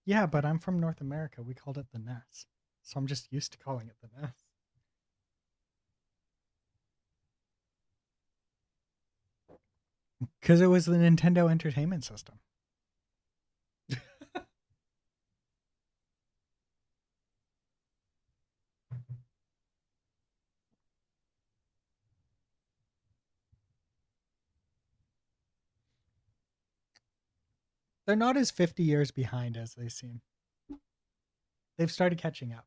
Yeah, but I'm from North America. We called it the NES. So I'm just used to calling it the NES. Because it was the Nintendo Entertainment System. They're not as 50 years behind as they seem. They've started catching up.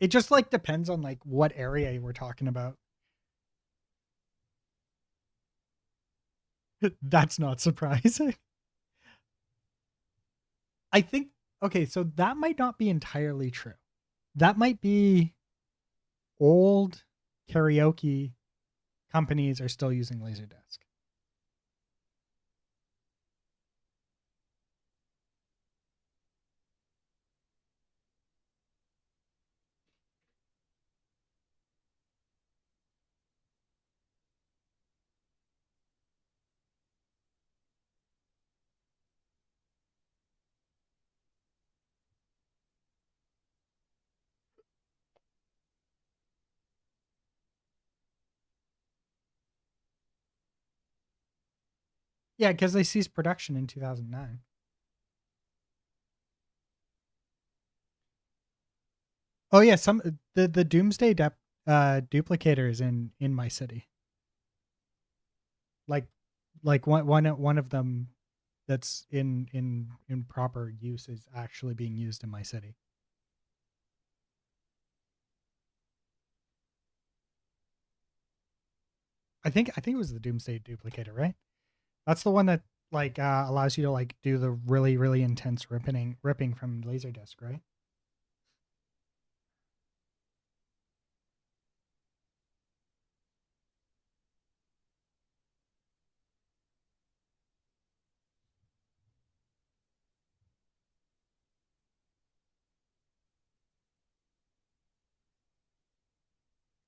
It just like depends on like what area we're talking about. That's not surprising. I think okay, so that might not be entirely true. That might be old karaoke companies are still using Laserdisc. Yeah, because they ceased production in 2009. Oh yeah, some the Doomsday duplicator is in my city. Like one of them that's in proper use is actually being used in my city. I think it was the Doomsday duplicator, right? That's the one that like allows you to like do the really intense ripping from Laserdisc, right?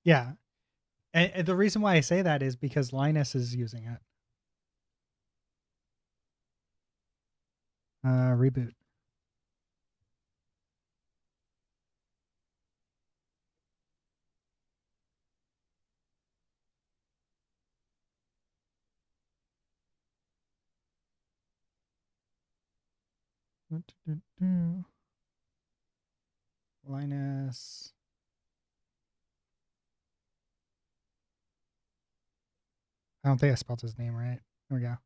Yeah, and the reason why I say that is because Linus is using it. Reboot. Linus. I don't think I spelled his name right. Here we go.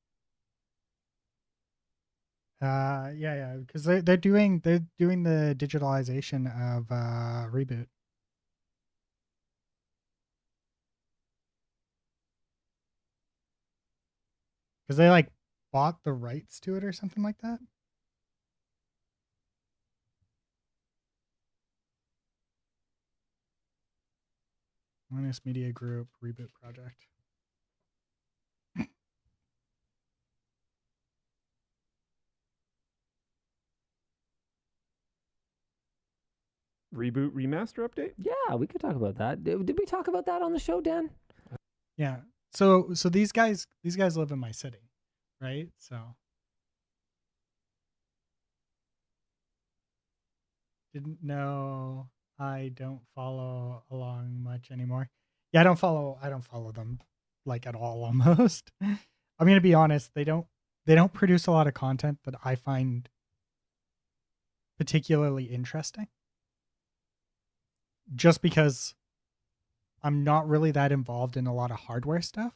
Yeah, because they're doing the digitalization of reboot. Because they like bought the rights to it or something like that. Linus Media Group reboot project. Reboot remaster update? Yeah, we could talk about that. Did we talk about that on the show, Dan? Yeah. So these guys live in my city, right? So didn't know. I don't follow along much anymore. Yeah, I don't follow them like at all almost. I'm going to be honest, they don't produce a lot of content that I find particularly interesting. Just because I'm not really that involved in a lot of hardware stuff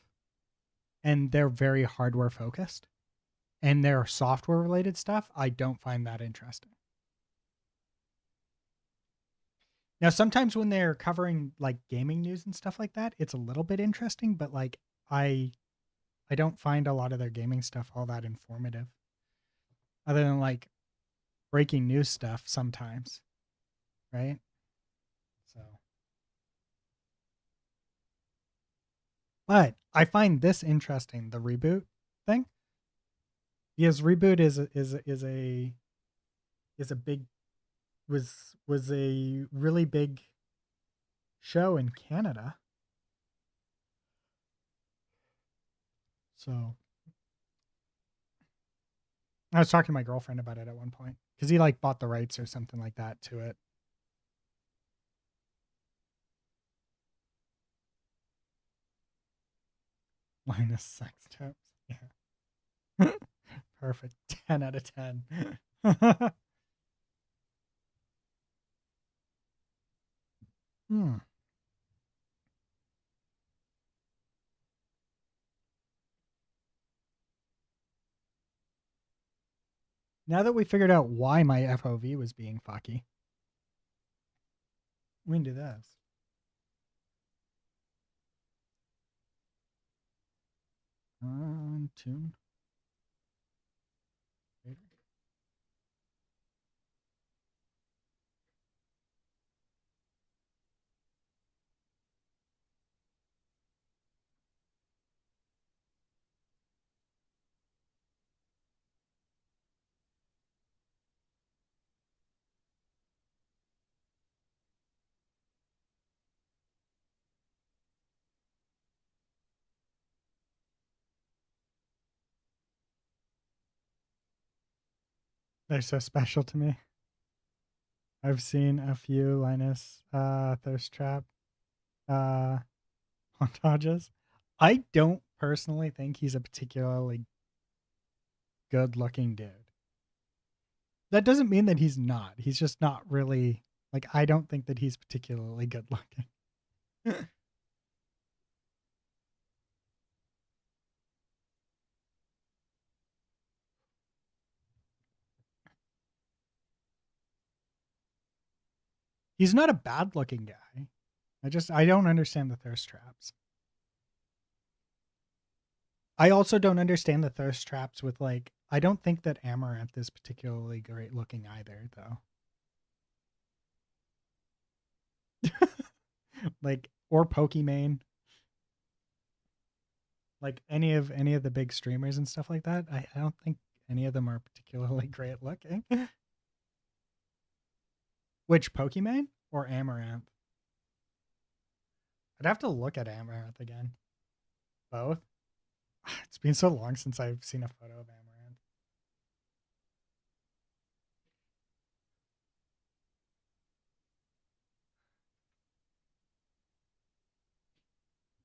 and they're very hardware focused and their software related stuff I don't find that interesting. Now, sometimes when they're covering like gaming news and stuff like that, it's a little bit interesting, but like I I don't find a lot of their gaming stuff all that informative. Other than like breaking news stuff sometimes, right? So, but I find this interesting, the reboot thing, because reboot is a big was a really big show in Canada. So I was talking to my girlfriend about it at one point because he like bought the rights or something like that to it. Minus sex tips. Yeah. Perfect. 10 out of 10. Hmm. Now that we figured out why my FOV was being fucky, we can do this. Tune. They're so special to me. I've seen a few Linus Thirst Trap montages. I don't personally think he's a particularly good looking dude. That doesn't mean that he's not. He's just not really, like, I don't think that he's particularly good looking. He's not a bad looking guy. I don't understand the thirst traps. I also don't understand the thirst traps with, like, I don't think that Amaranth is particularly great looking either, though. Like, or Pokimane. Like any of the big streamers and stuff like that. I don't think any of them are particularly great looking. Which Pokimane or Amaranth? I'd have to look at Amaranth again. Both. It's been so long since I've seen a photo of Amaranth.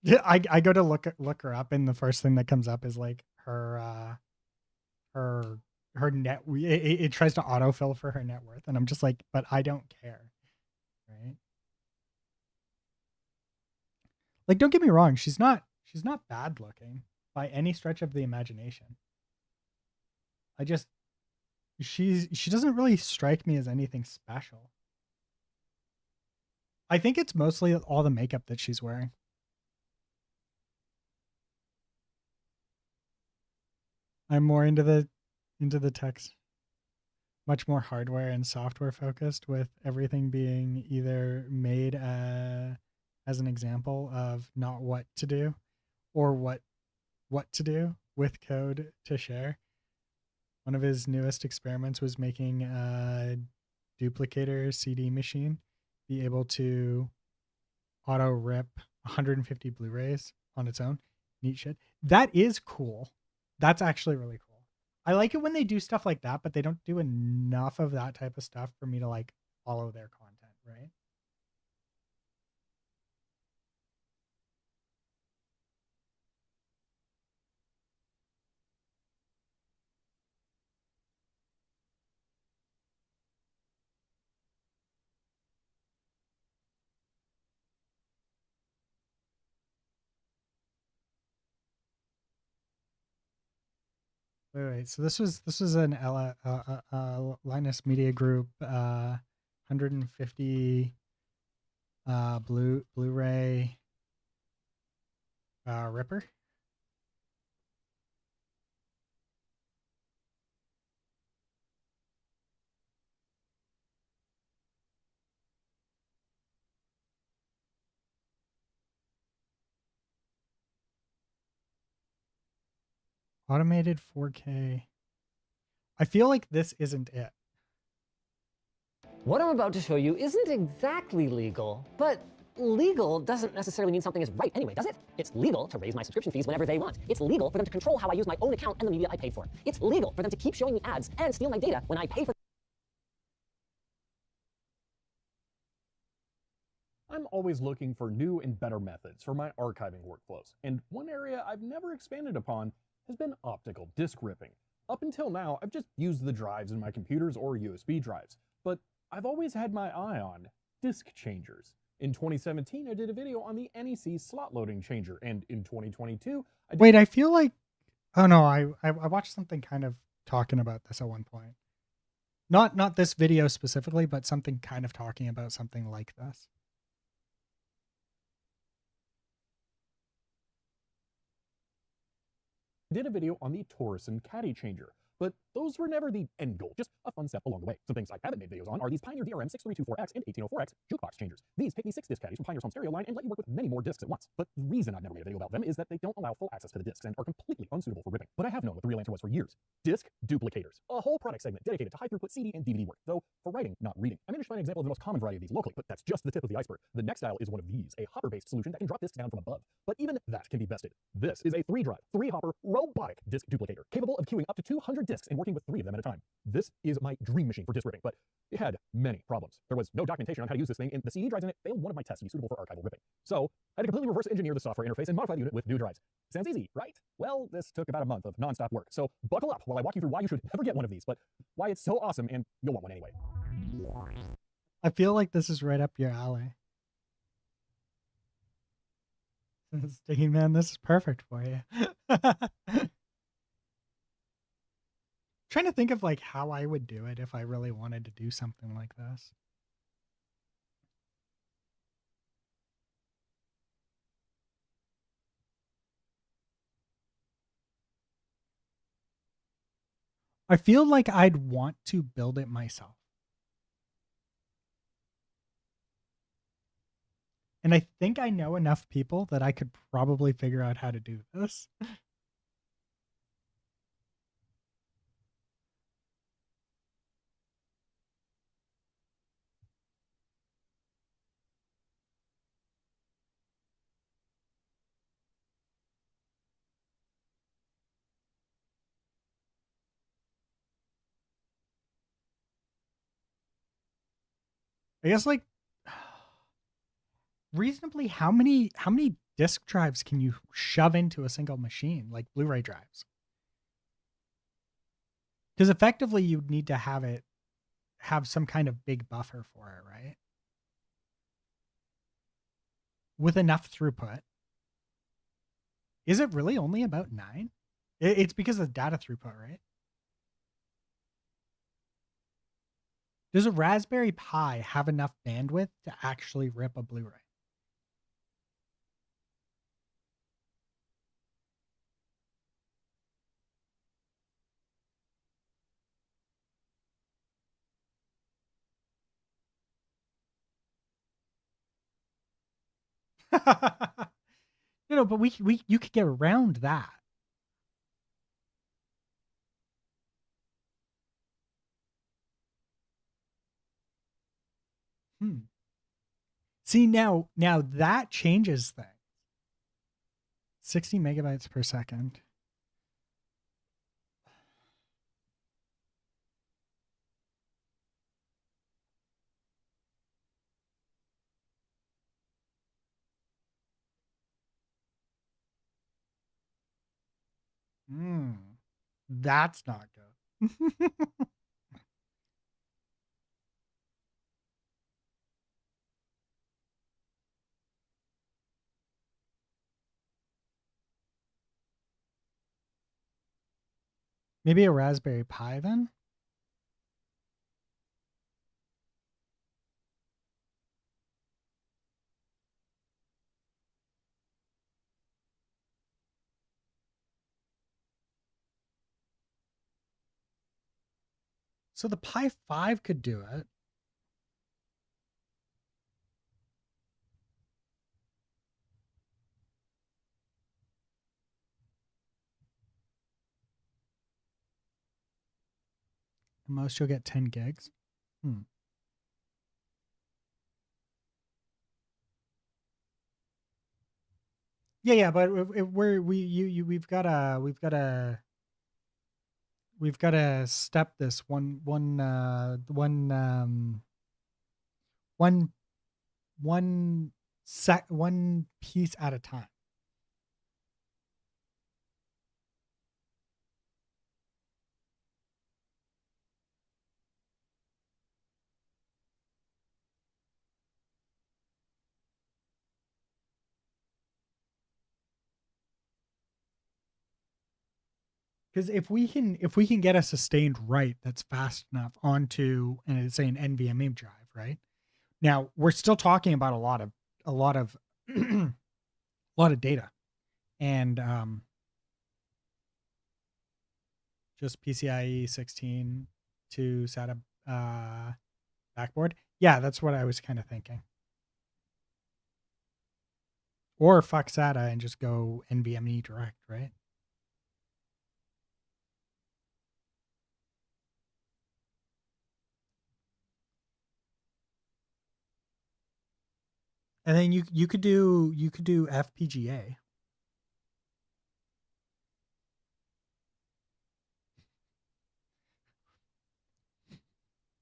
Yeah, I go to look her up, and the first thing that comes up is like her net. It tries to autofill for her net worth, and I'm just like, but I don't care, right? Like, don't get me wrong, she's not bad looking by any stretch of the imagination. I just she doesn't really strike me as anything special. I think it's mostly all the makeup that she's wearing. I'm more into the text, much more hardware and software focused, with everything being either made as an example of not what to do or what to do with code to share. One of his newest experiments was making a duplicator CD machine be able to auto rip 150 Blu-rays on its own. Neat shit. That is cool. That's actually really cool. I like it when they do stuff like that, but they don't do enough of that type of stuff for me to like follow their content, right? Wait. So this was an Linus Media Group 150 Blu-ray ripper. Automated 4K. I feel like this isn't it. What I'm about to show you isn't exactly legal, but legal doesn't necessarily mean something is right anyway, does it? It's legal to raise my subscription fees whenever they want. It's legal for them to control how I use my own account and the media I pay for. It's legal for them to keep showing me ads and steal my data when I pay for. I'm always looking for new and better methods for my archiving workflows, and one area I've never expanded upon has been optical disk ripping. Up until now, I've just used the drives in my computers or USB drives, but I've always had my eye on disk changers. In 2017, I did a video on the NEC slot loading changer, and in 2022, Wait, I feel like, oh no, I watched something kind of talking about this at one point. Not this video specifically, but something kind of talking about something like this. Did a video on the Torsen caddy changer, but those were never the end goal, just a fun step along the way. Some things I haven't made videos on are these Pioneer DRM 6324X and 1804X jukebox changers. These take the 6-disc caddies from Pioneer's home stereo line and let you work with many more discs at once. But the reason I've never made a video about them is that they don't allow full access to the discs and are completely unsuitable for ripping. But I have known what the real answer was for years. Disc duplicators. A whole product segment dedicated to high-throughput CD and DVD work, though for writing, not reading. I managed to find an example of the most common variety of these locally, but that's just the tip of the iceberg. The next style is one of these, a hopper-based solution that can drop discs down from above. But even that can be bested. This is a 3-drive, 3-hopper, robotic disc duplicator, capable of queuing up to 200 discs and working with 3 of them at a time. This is my dream machine for disc ripping, but it had many problems. There was no documentation on how to use this thing, and the CD drives in it failed one of my tests to be suitable for archival ripping. So I had to completely reverse engineer the software interface and modify the unit with new drives. Sounds easy, right? Well, this took about a month of non-stop work, so buckle up while I walk you through why you should never get one of these, but why it's so awesome and you'll want one anyway. I feel like this is right up your alley. Sticky Man, this is perfect for you. Trying to think of like how I would do it if I really wanted to do something like this. I feel like I'd want to build it myself. And I think I know enough people that I could probably figure out how to do this. I guess like reasonably how many disk drives can you shove into a single machine, like Blu-ray drives? Because effectively you'd need to have some kind of big buffer for it, right? With enough throughput. Is it really only about 9? It's because of the data throughput, right? Does a Raspberry Pi have enough bandwidth to actually rip a Blu-ray? But you could get around that. See, now that changes things. 60 megabytes per second. That's not good. Maybe a Raspberry Pi then? So the Pi 5 could do it. The most you'll get 10 gigs. Yeah, but we've got to step this one piece at a time. Because if we can get a sustained write that's fast enough onto, and it's say an NVMe drive, right? Now we're still talking about a lot of a lot of data, and just PCIe 16 to SATA backboard. Yeah, that's what I was kind of thinking. Or fuck SATA and just go NVMe direct, right? And then you could do FPGA.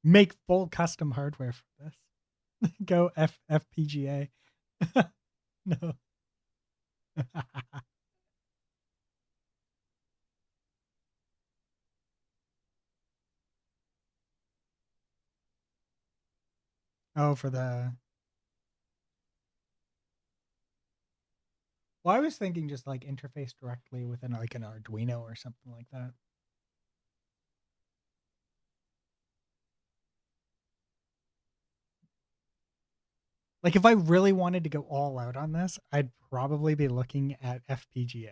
Make full custom hardware for this. Go FPGA. No. Oh, for the. Well, I was thinking just like interface directly within like an Arduino or something like that. Like if I really wanted to go all out on this, I'd probably be looking at FPGA.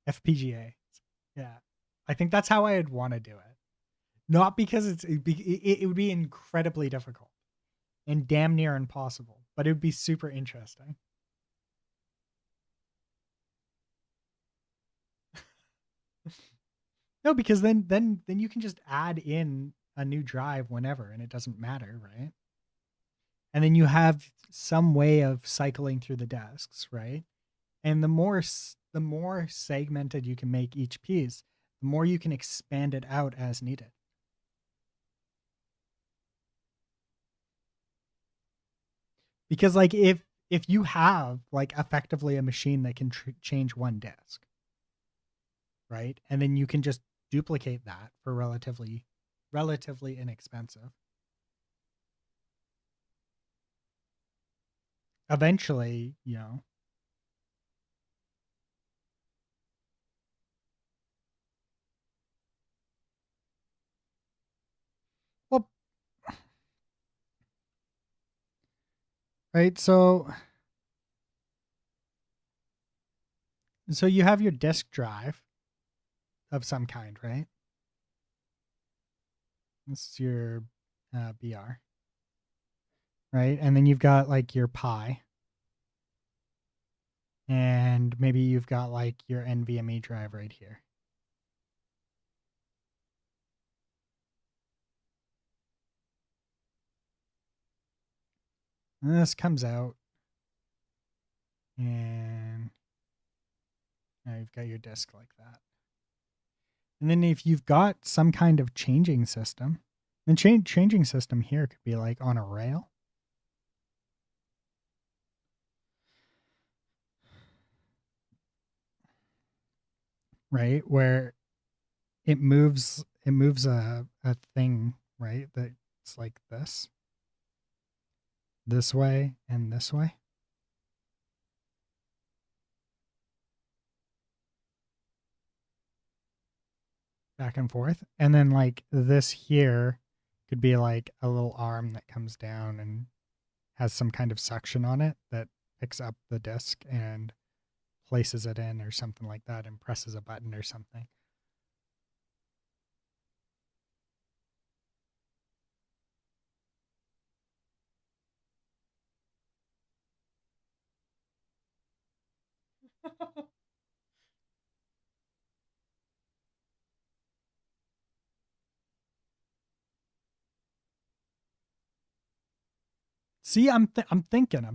FPGA. Yeah. I think that's how I'd want to do it. Not because it would be incredibly difficult and damn near impossible, but it would be super interesting. No, because then you can just add in a new drive whenever and it doesn't matter, right? And then you have some way of cycling through the desks, right? And the more segmented you can make each piece, the more you can expand it out as needed. Because like if you have like effectively a machine that can change one disk, right? And then you can just duplicate that for relatively inexpensive. Eventually, you know. Well, right, so you have your disk drive of some kind, right? This is your BR, right? And then you've got like your Pi, and maybe you've got like your NVMe drive right here. And this comes out, and now you've got your disk like that. And then if you've got some kind of changing system, the changing system here could be like on a rail. Right? Where it moves a thing, right? That's like this way and this way. Back and forth. And then like this here could be like a little arm that comes down and has some kind of suction on it that picks up the disc and places it in or something like that and presses a button or something. See, I'm thinking.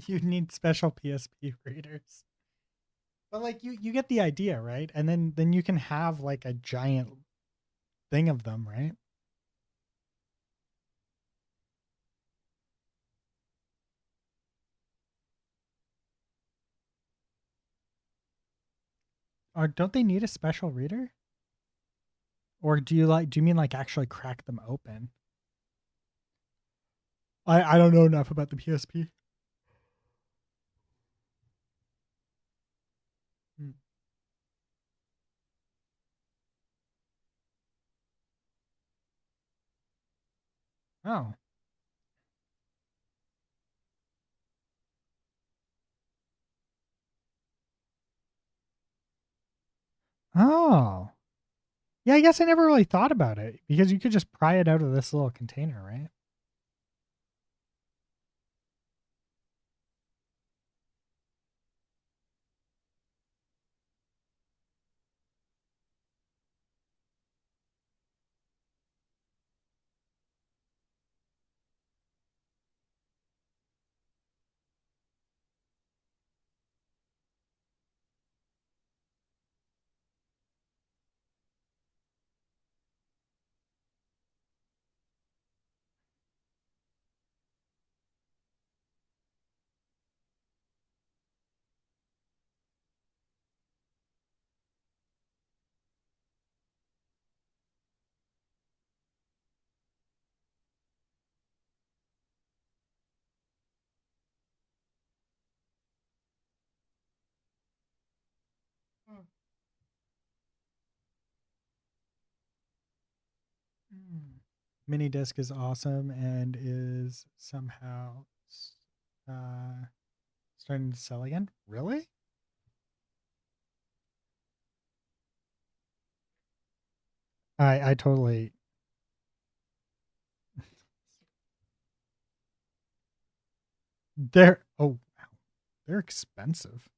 You need special PSP readers. But like you get the idea, right? And then you can have like a giant thing of them, right? Or don't they need a special reader? Or do you mean like actually crack them open? I don't know enough about the PSP. Hmm. Oh. Oh. Yeah, I guess I never really thought about it because you could just pry it out of this little container, right? Mm. Mini disc is awesome and is somehow uh, starting to sell again. Really? I totally. They're oh wow, they're expensive.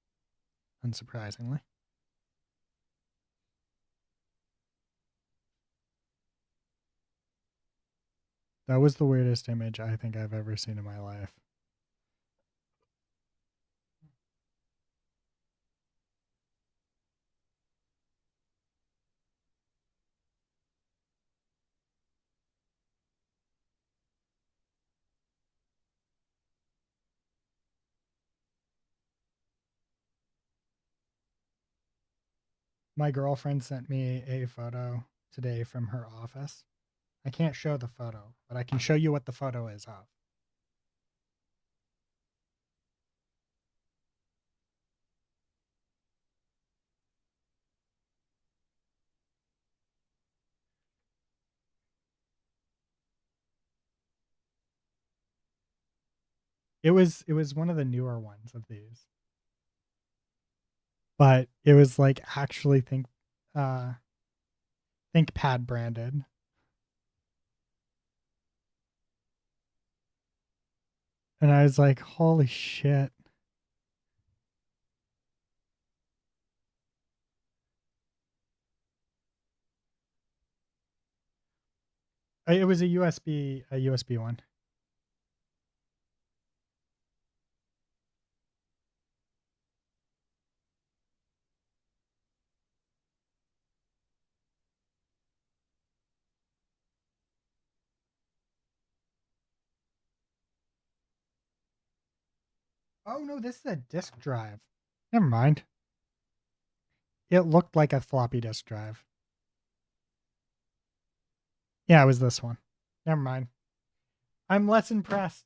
Unsurprisingly, that was the weirdest image I think I've ever seen in my life. My girlfriend sent me a photo today from her office. I can't show the photo, but I can show you what the photo is of. It was one of the newer ones of these, but it was like actually uh ThinkPad branded. And I was like, holy shit. It was a USB one. Oh no, this is a disk drive. Never mind. It looked like a floppy disk drive. Yeah, it was this one. Never mind. I'm less impressed.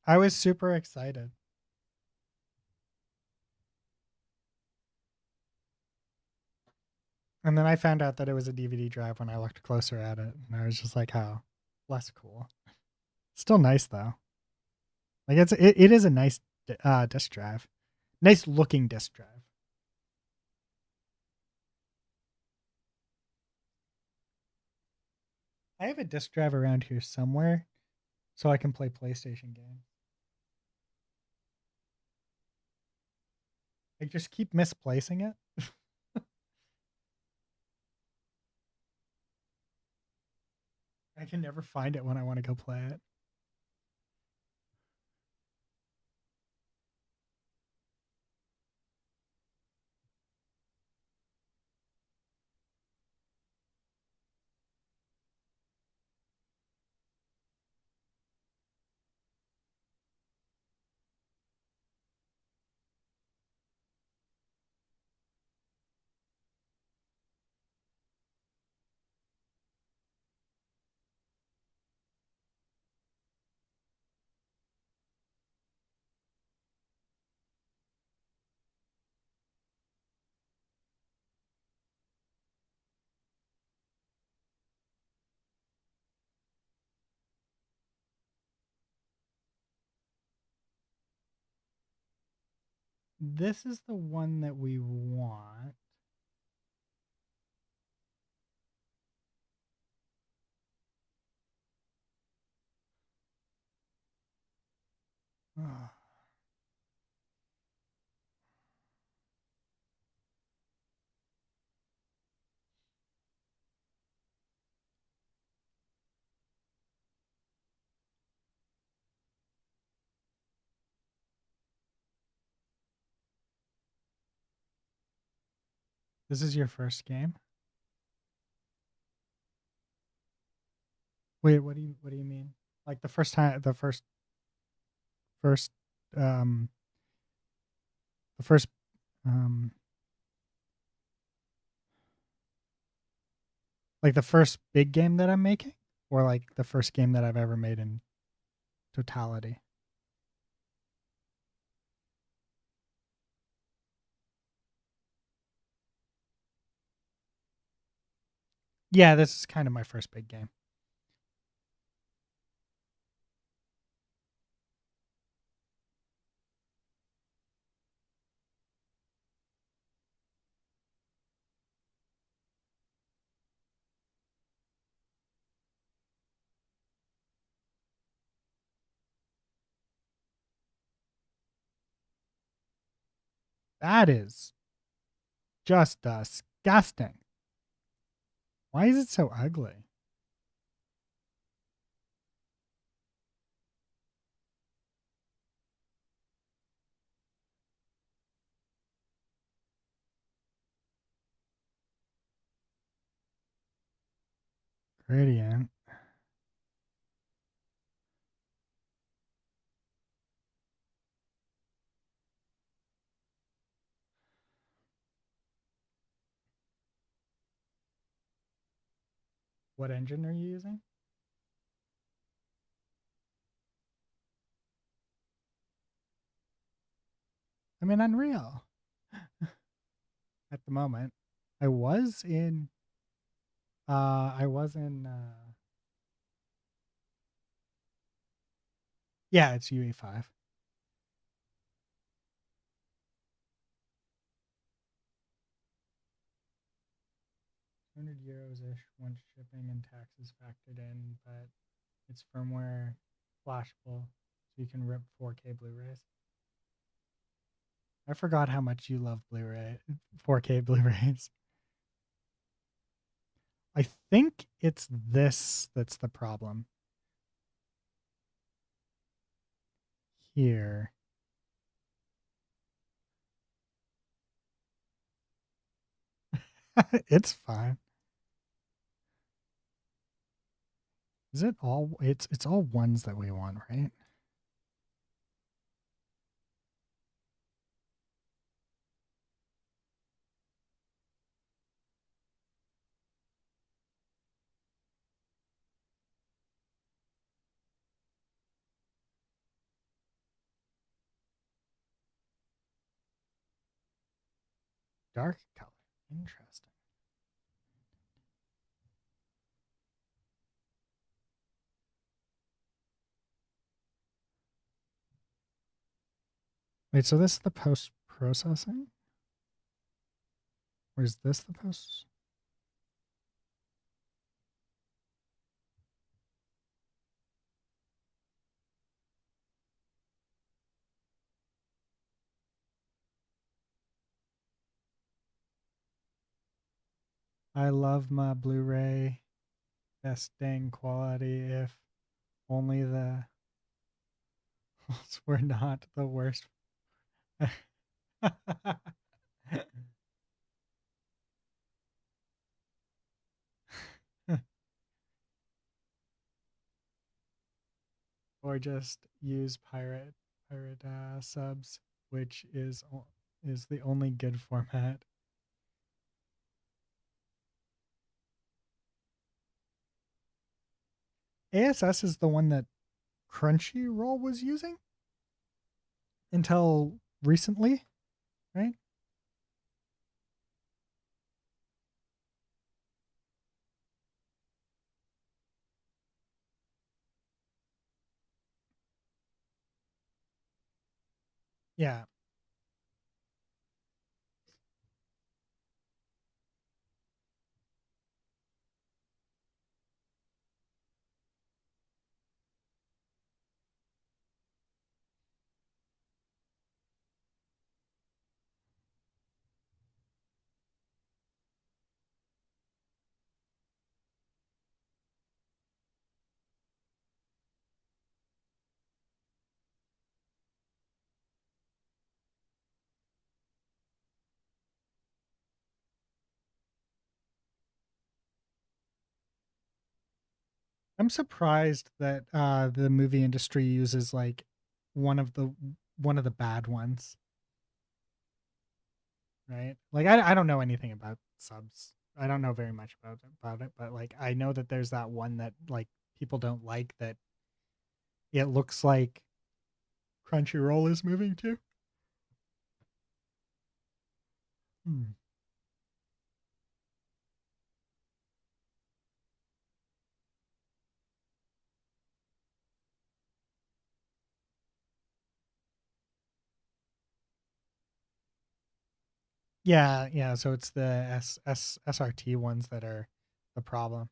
I was super excited. And then I found out that it was a DVD drive when I looked closer at it. And I was just like, oh, less cool. Still nice though. Like it is a nice disk drive. Nice looking disk drive. I have a disk drive around here somewhere so I can play PlayStation games. I just keep misplacing it. I can never find it when I want to go play it. this is the one that we want. Ah. This is your first game? Wait, what do you mean? Like the first time, first um the first um like the first big game that I'm making, or like the first game that I've ever made in totality? Yeah, this is kind of my first big game. That is just disgusting. Why is it so ugly? Gradient. What engine are you using? I mean, Unreal. At the moment, I was in. I was in. Yeah, it's UE5. 200 € ish once shipping and taxes factored in, but it's firmware flashable, so you can rip 4K Blu-rays. I forgot how much you love Blu-ray, 4K Blu-rays. I think it's this that's the problem. Here. It's fine. Is it all? It's all ones that we want, right? Dark color. Interesting. Wait, so this is the post processing? Or is this the post? I love my Blu-ray. Best dang quality, if only the were not the worst. Or just use pirate subs, which is the only good format. ASS is the one that Crunchyroll was using until recently, right? Yeah. I'm surprised that the movie industry uses like one of the bad ones, right? Like I don't know anything about subs. I don't know very much about it, but like I know that there's that one that like people don't like, that it looks like Crunchyroll is moving to. Hmm. Yeah, yeah. So it's the SRT ones that are the problem.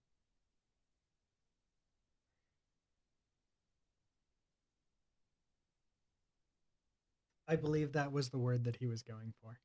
I believe that was the word that he was going for.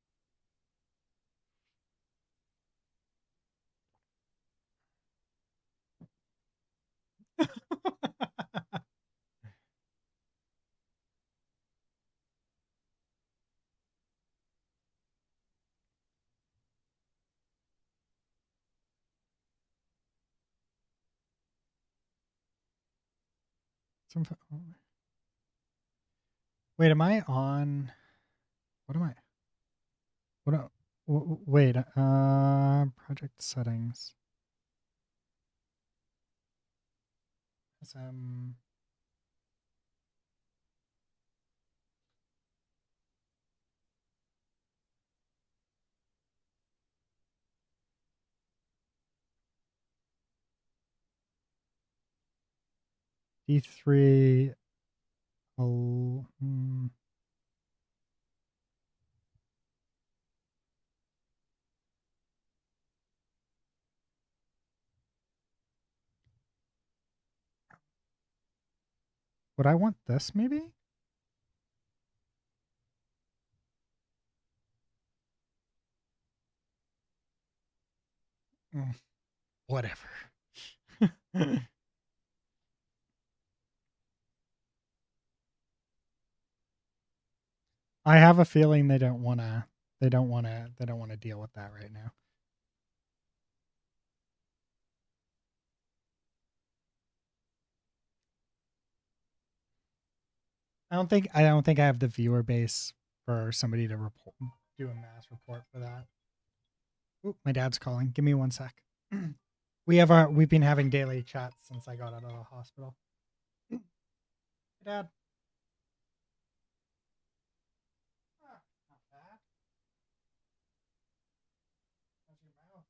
Some, wait, am I on? What am I? What? Wait. Project settings. SM. D3. Oh. Would I want this maybe? Whatever. I have a feeling they don't want to. They don't want to. They don't want to deal with that right now. I don't think. I don't think I have the viewer base for somebody to report, do a mass report for that. Oop, my dad's calling. Give me one sec. We've been having daily chats since I got out of the hospital. Hey, Dad. Ah, not bad. How's your mouth?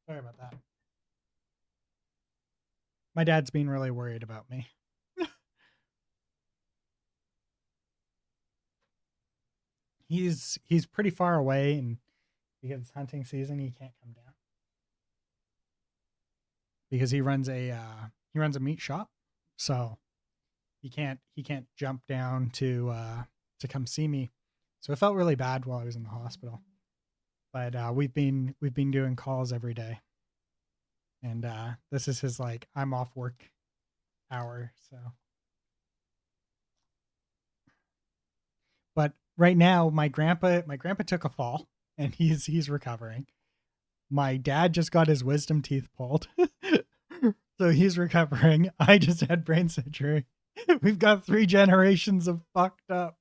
Sorry about that. My dad's being really worried about me. He's pretty far away, and because it's hunting season, he can't come down because he runs a meat shop, so he can't jump down to come see me. So it felt really bad while I was in the hospital. But we've been doing calls every day, and this is his like I'm off work hour. So, but right now my grandpa took a fall and he's recovering. My dad just got his wisdom teeth pulled, so he's recovering. I just had brain surgery. We've got 3 generations of fucked up.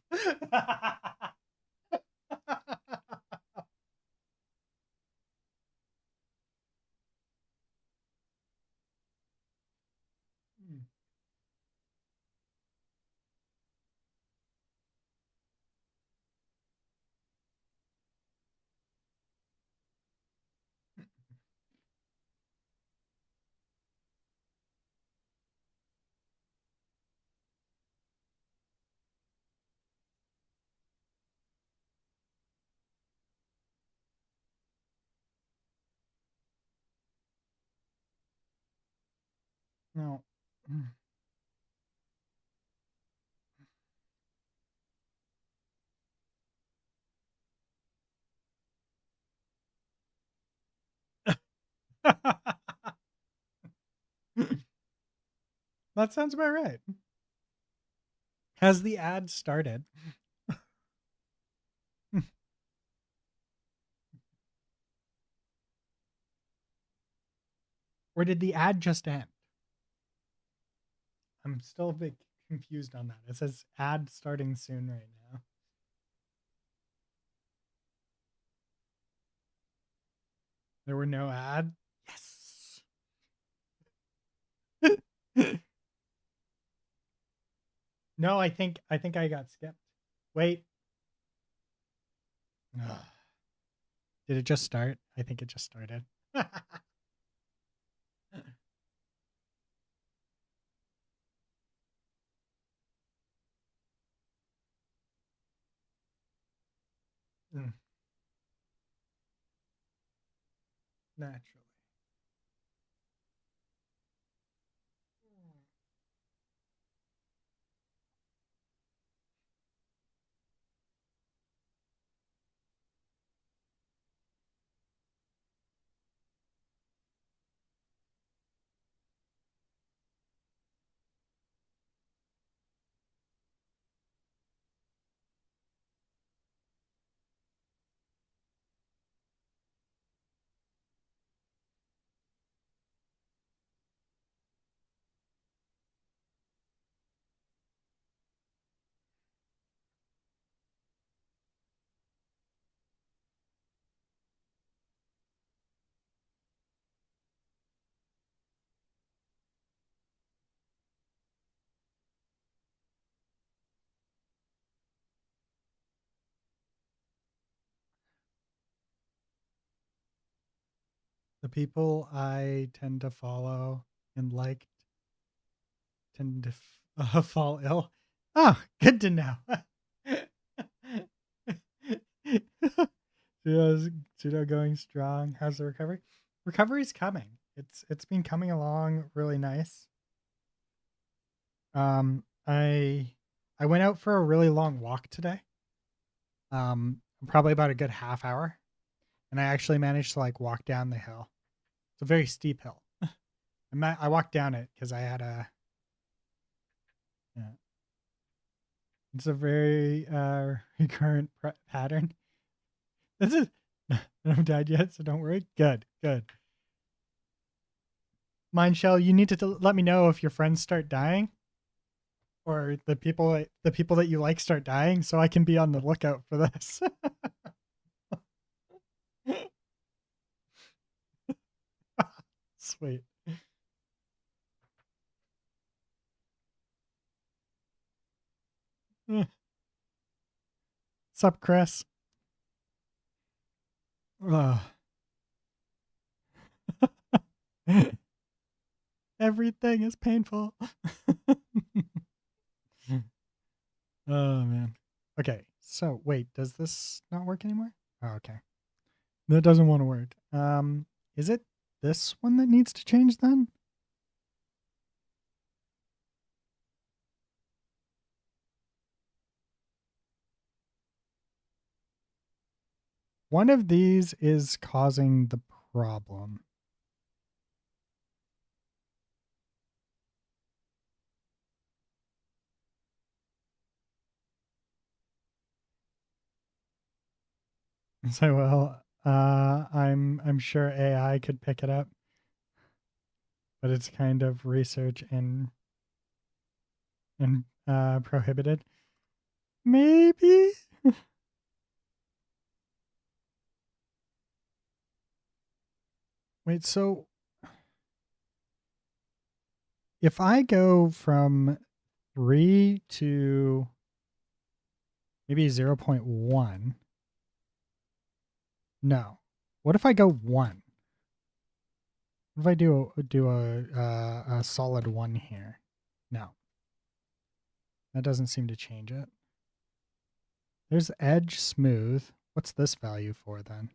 No. That sounds about right. Has the ad started? Or did the ad just end? I'm still a bit confused on that. It says ad starting soon right now. There were no ad. Yes. No, I think I got skipped. Wait. Ugh. Did it just start? I think it just started. Mm, naturally. The people I tend to follow and like tend to fall ill. Oh, good to know. Pseudo going strong. How's the recovery? Recovery's coming. It's been coming along really nice. I went out for a really long walk today. Probably about a good half hour, and I actually managed to like walk down the hill. It's a very steep hill. I walked down it because I had a. Yeah. It's a very recurrent pattern. This is. I haven't died yet, so don't worry. Good. Mindshell, you need to let me know if your friends start dying, or the people that you like start dying, so I can be on the lookout for this. Sweet. Sup, Chris? Ugh. Everything is painful. Oh man. Okay, so wait, does this not work anymore? Oh, okay. That doesn't want to work. Is it this one that needs to change then? One of these is causing the problem. So well, I'm sure AI could pick it up, but it's kind of research and prohibited. Maybe. Wait, so if I go from 3 to maybe 0.1, no. What if I go 1? What if I do a solid 1 here? No. That doesn't seem to change it. There's edge smooth. What's this value for then?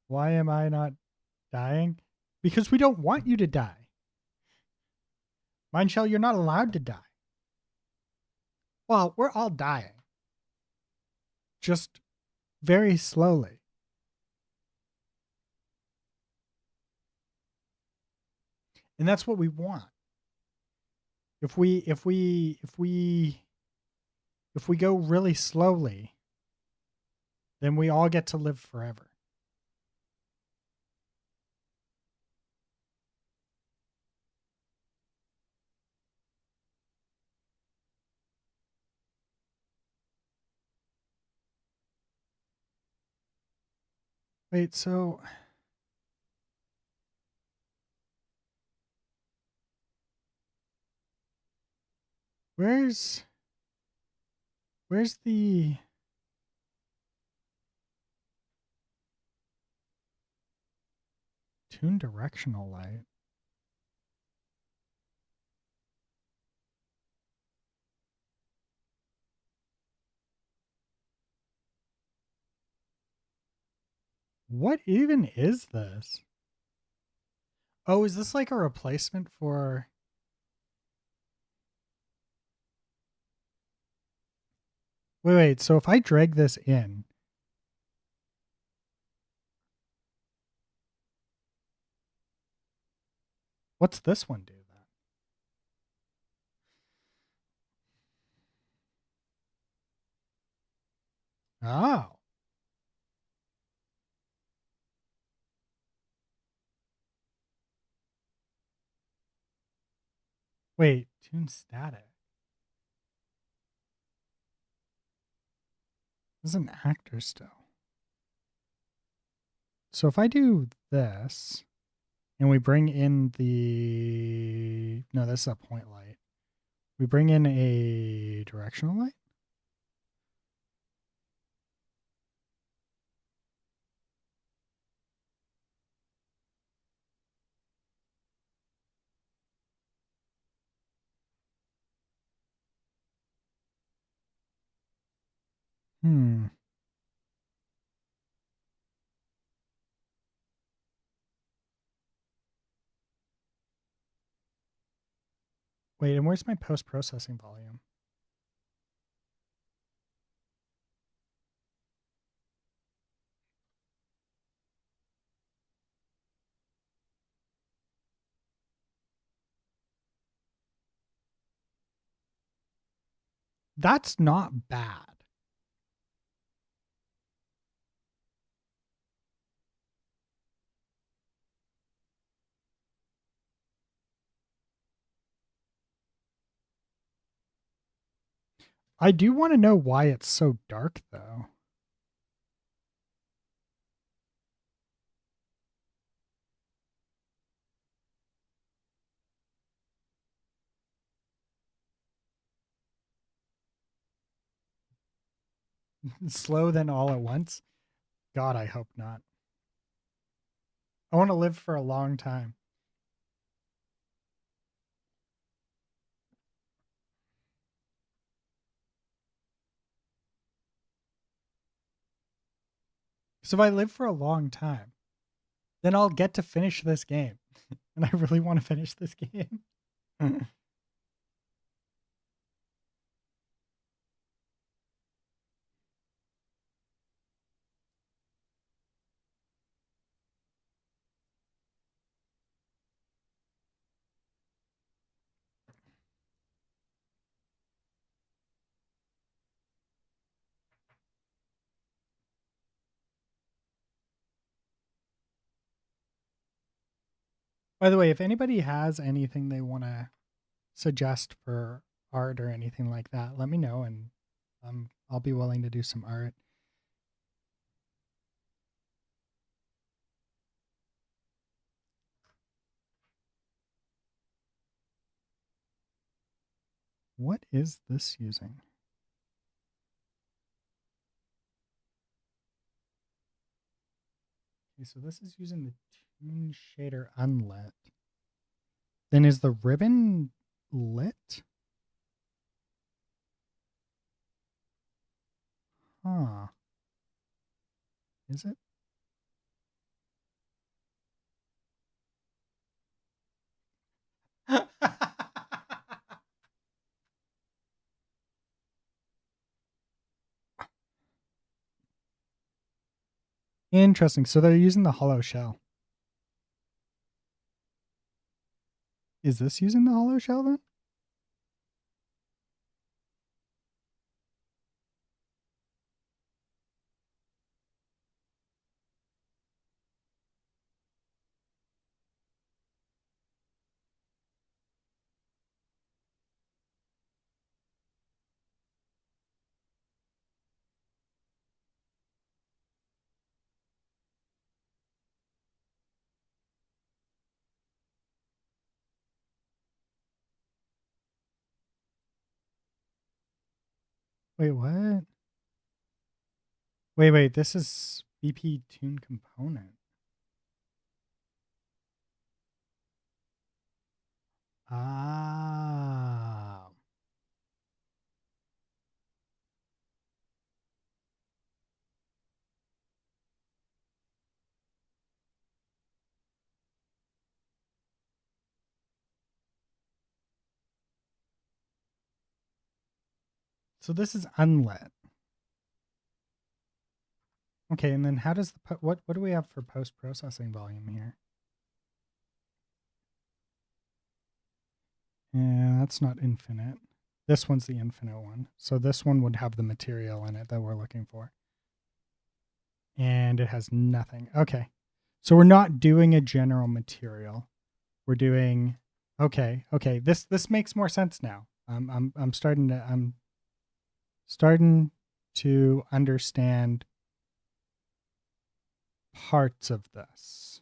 Why am I not dying? Because we don't want you to die. Mindshell, you're not allowed to die. Well, we're all dying. Just very slowly. And that's what we want. If we go really slowly, then we all get to live forever. Wait, so where's the tune directional light? What even is this? Oh, is this like a replacement for... Wait, so if I drag this in... What's this one do then? Oh. Wait, tune static. This is an actor still. So if I do this, and we bring in the... No, this is a point light. We bring in a directional light? Hmm. Wait, and where's my post-processing volume? That's not bad. I do want to know why it's so dark, though. slow then all at once? God, I hope not. I want to live for a long time. So if I live for a long time, then I'll get to finish this game. And I really want to finish this game. By the way, if anybody has anything they want to suggest for art or anything like that, let me know, and I'll be willing to do some art. What is this using? Okay, so this is using the Toon Shader unlit. Then is the ribbon lit? Huh. Is it? Interesting. So they're using the hollow shell. Is this using the hollow shell then? Wait, what? Wait. This is BP Toon component. Ah. So this is unlit. Okay, and then how does the what do we have for post processing volume here? Yeah, that's not infinite. This one's the infinite one. So this one would have the material in it that we're looking for. And it has nothing. Okay. So we're not doing a general material. We're doing okay. This makes more sense now. I'm starting to understand parts of this.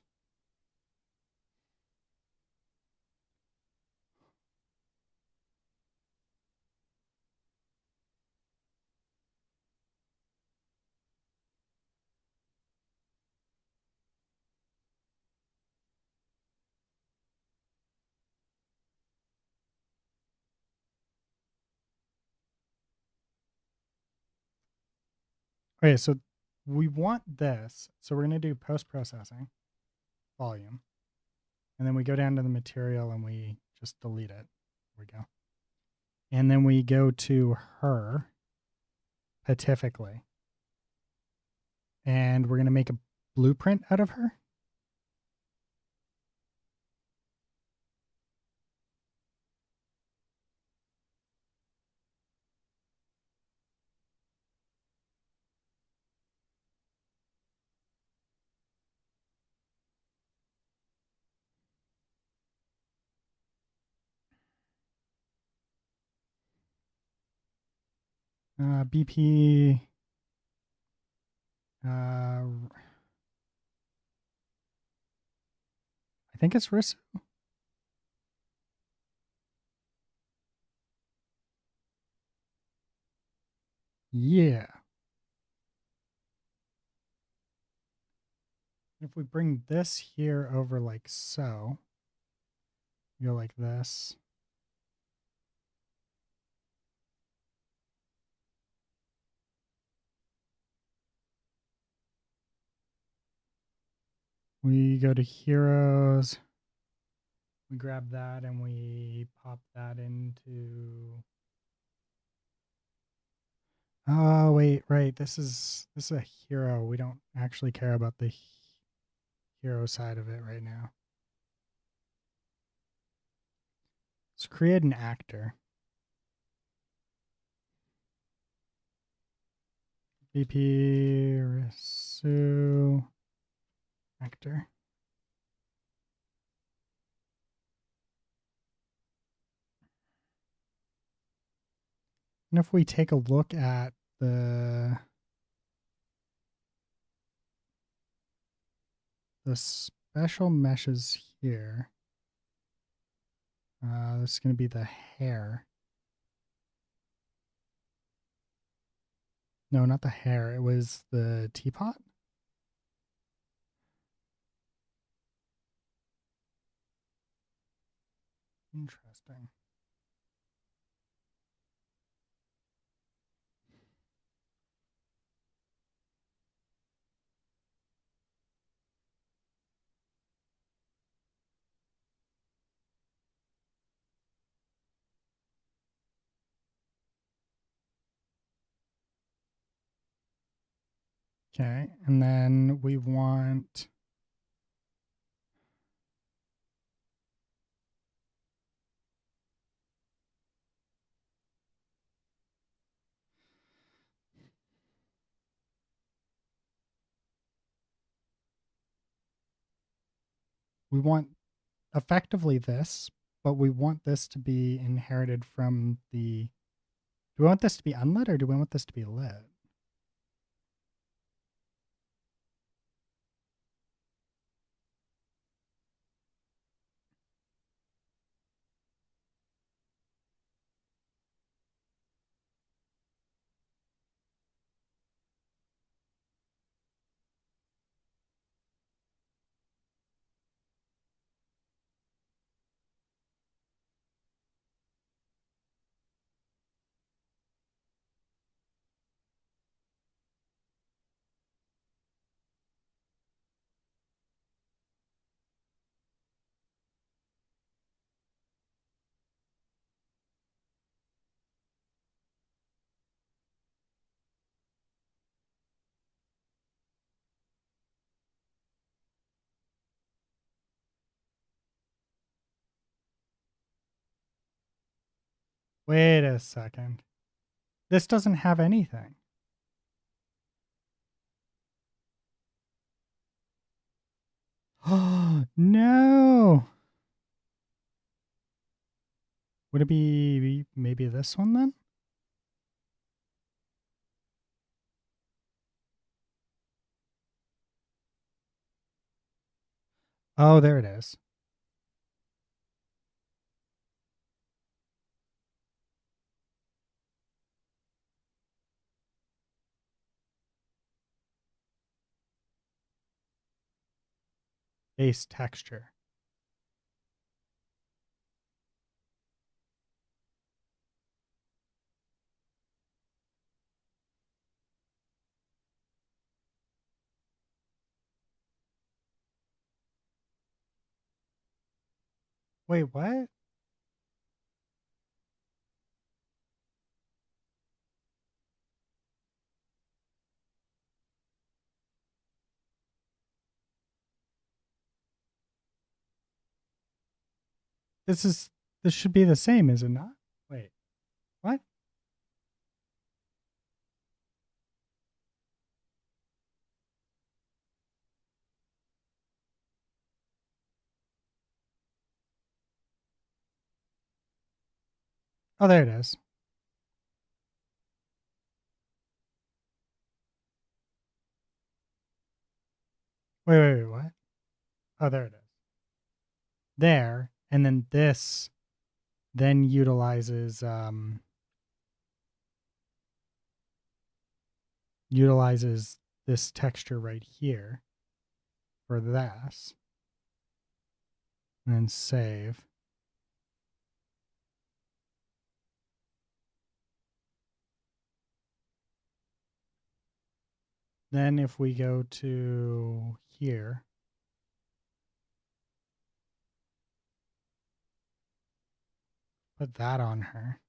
Okay, so we want this. So we're going to do post-processing volume. And then we go down to the material and we just delete it. There we go. And then we go to her petrifically. And we're going to make a blueprint out of her. BP. I think it's Risu. Yeah. If we bring this here over like so, go like this. We go to heroes. We grab that and we pop that into. Oh wait, right. This is a hero. We don't actually care about the hero side of it right now. Let's create an actor. VP Risu actor. And if we take a look at the special meshes here, this is going to be the hair. No, not the hair. It was the teapot. Interesting. Okay, and then we want effectively this, but we want this to be inherited from the. Do we want this to be unlit or do we want this to be lit? Wait a second. This doesn't have anything. Oh, no. Would it be maybe this one then? Oh, there it is. Base texture. Wait, what? This should be the same, is it not? Wait, what? Oh, there it is. Wait, what? Oh, there it is. There, and then this then utilizes utilizes this texture right here. for this. And then save. Then if we go to here, put that on her.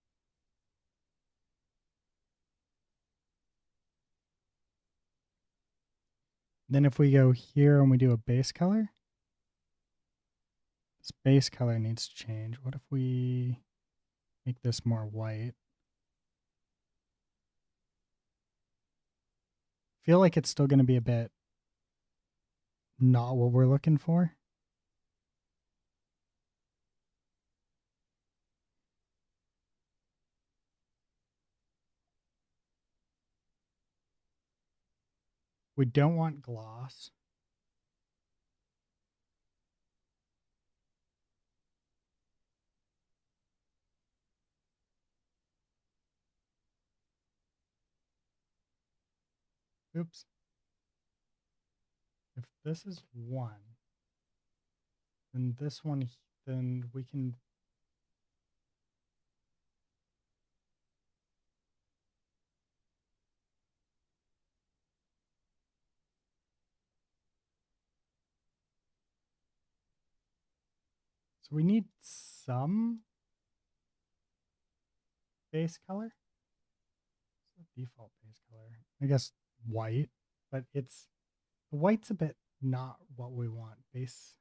Then if we go here and we do a base color, this base color needs to change. What if we make this more white? Feel like it's still going to be a bit not what we're looking for. We don't want gloss. Oops. If this is 1, then this one, then we can. So we need some base color. What's the default base color? I guess white, but it's the white's a bit not what we want. Base.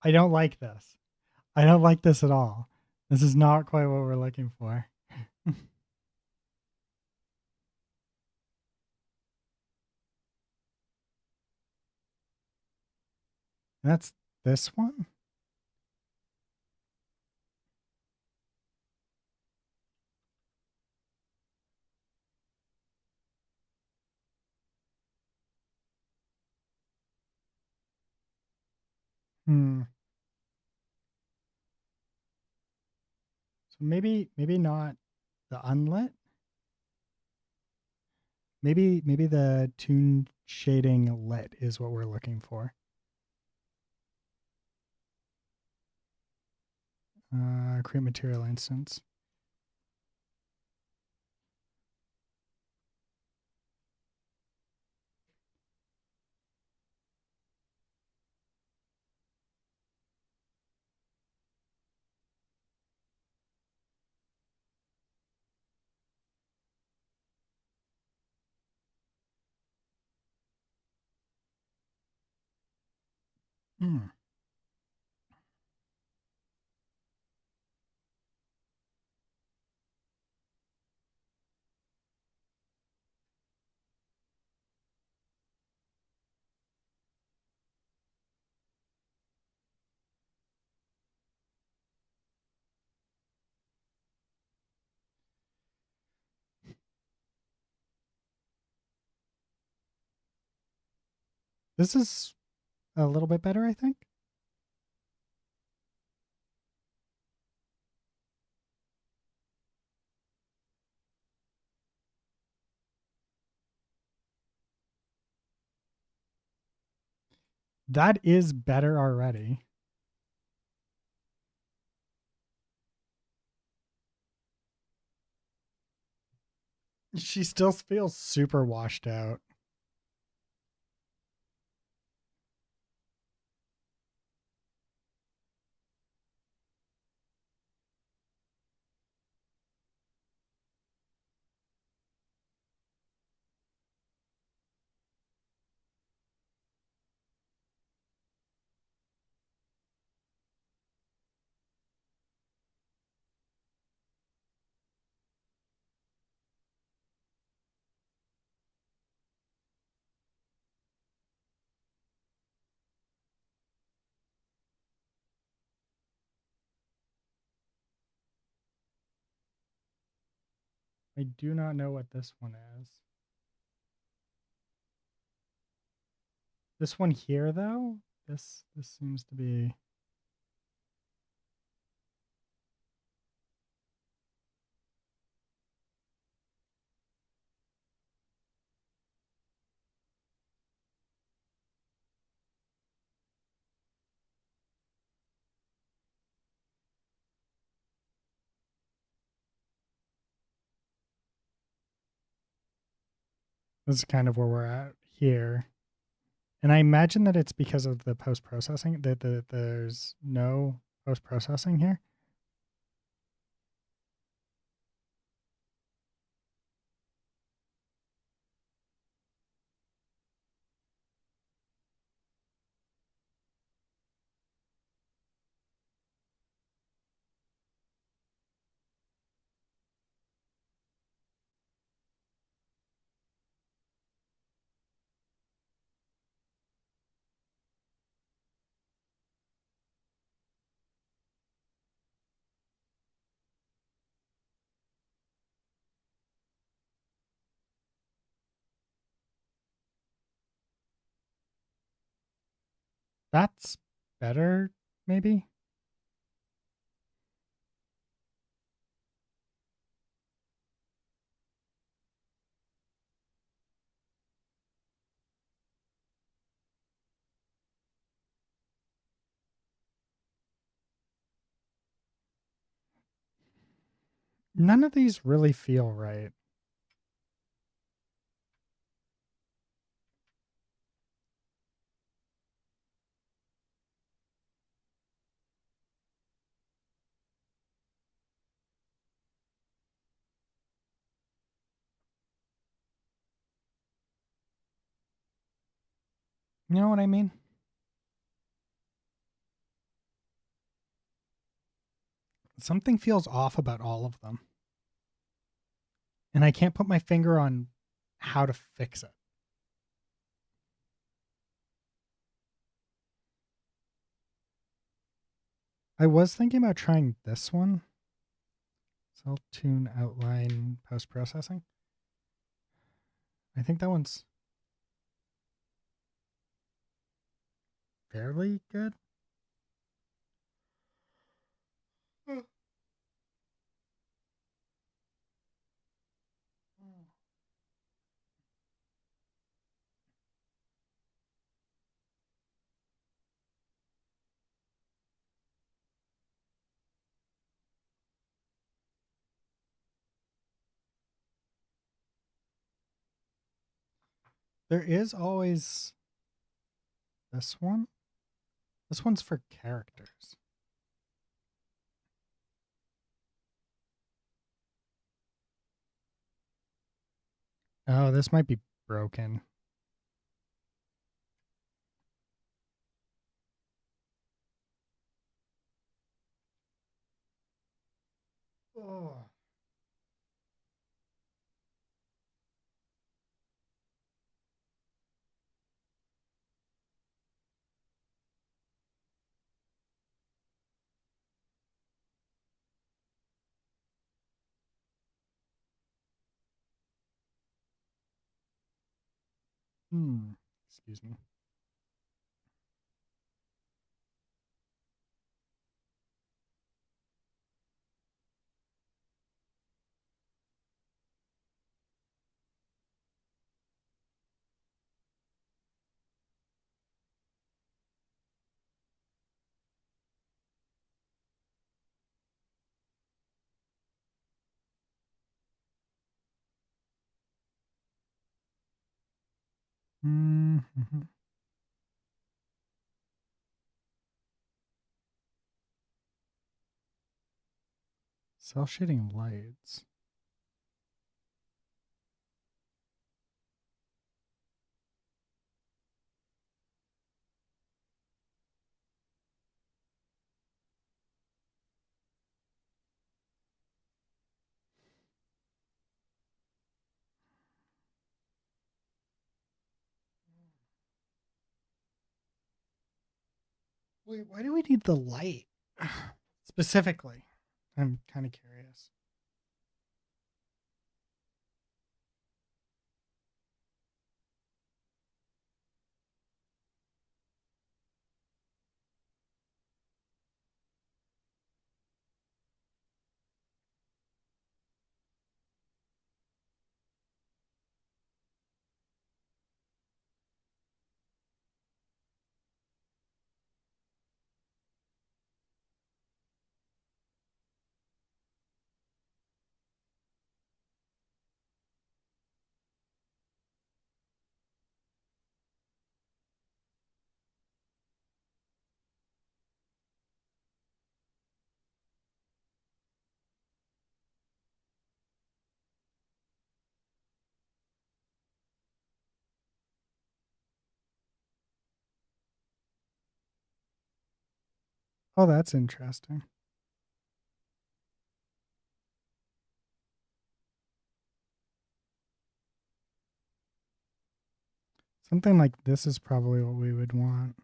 I don't like this. I don't like this at all. This is not quite what we're looking for. That's this one? Hmm. So maybe not the unlit. Maybe the tune shading lit is what we're looking for. Create material instance. Hmm. This is a little bit better, I think. That is better already. She still feels super washed out. I do not know what this one is. This one here, though, this seems to be. This is kind of where we're at here. And I imagine that it's because of the post-processing, that there's no post-processing here. That's better, maybe? None of these really feel right. You know what I mean? Something feels off about all of them. And I can't put my finger on how to fix it. I was thinking about trying this one. Cell tune outline post processing. I think that one's fairly good. There is always this one. This one's for characters. Oh, this might be broken. Oh. Excuse me. Mm-hmm. Cell shading lights. Wait, why do we need the light specifically? I'm kind of curious. Oh, that's interesting. Something like this is probably what we would want.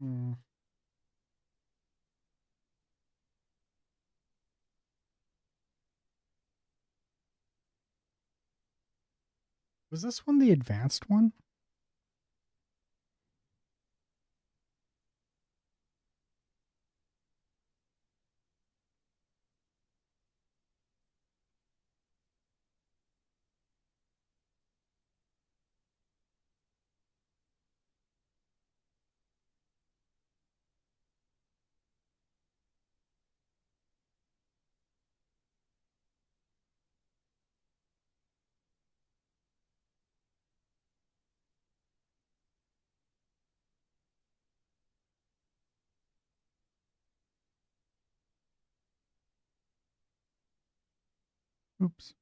Hmm. Was this one the advanced one? Oops.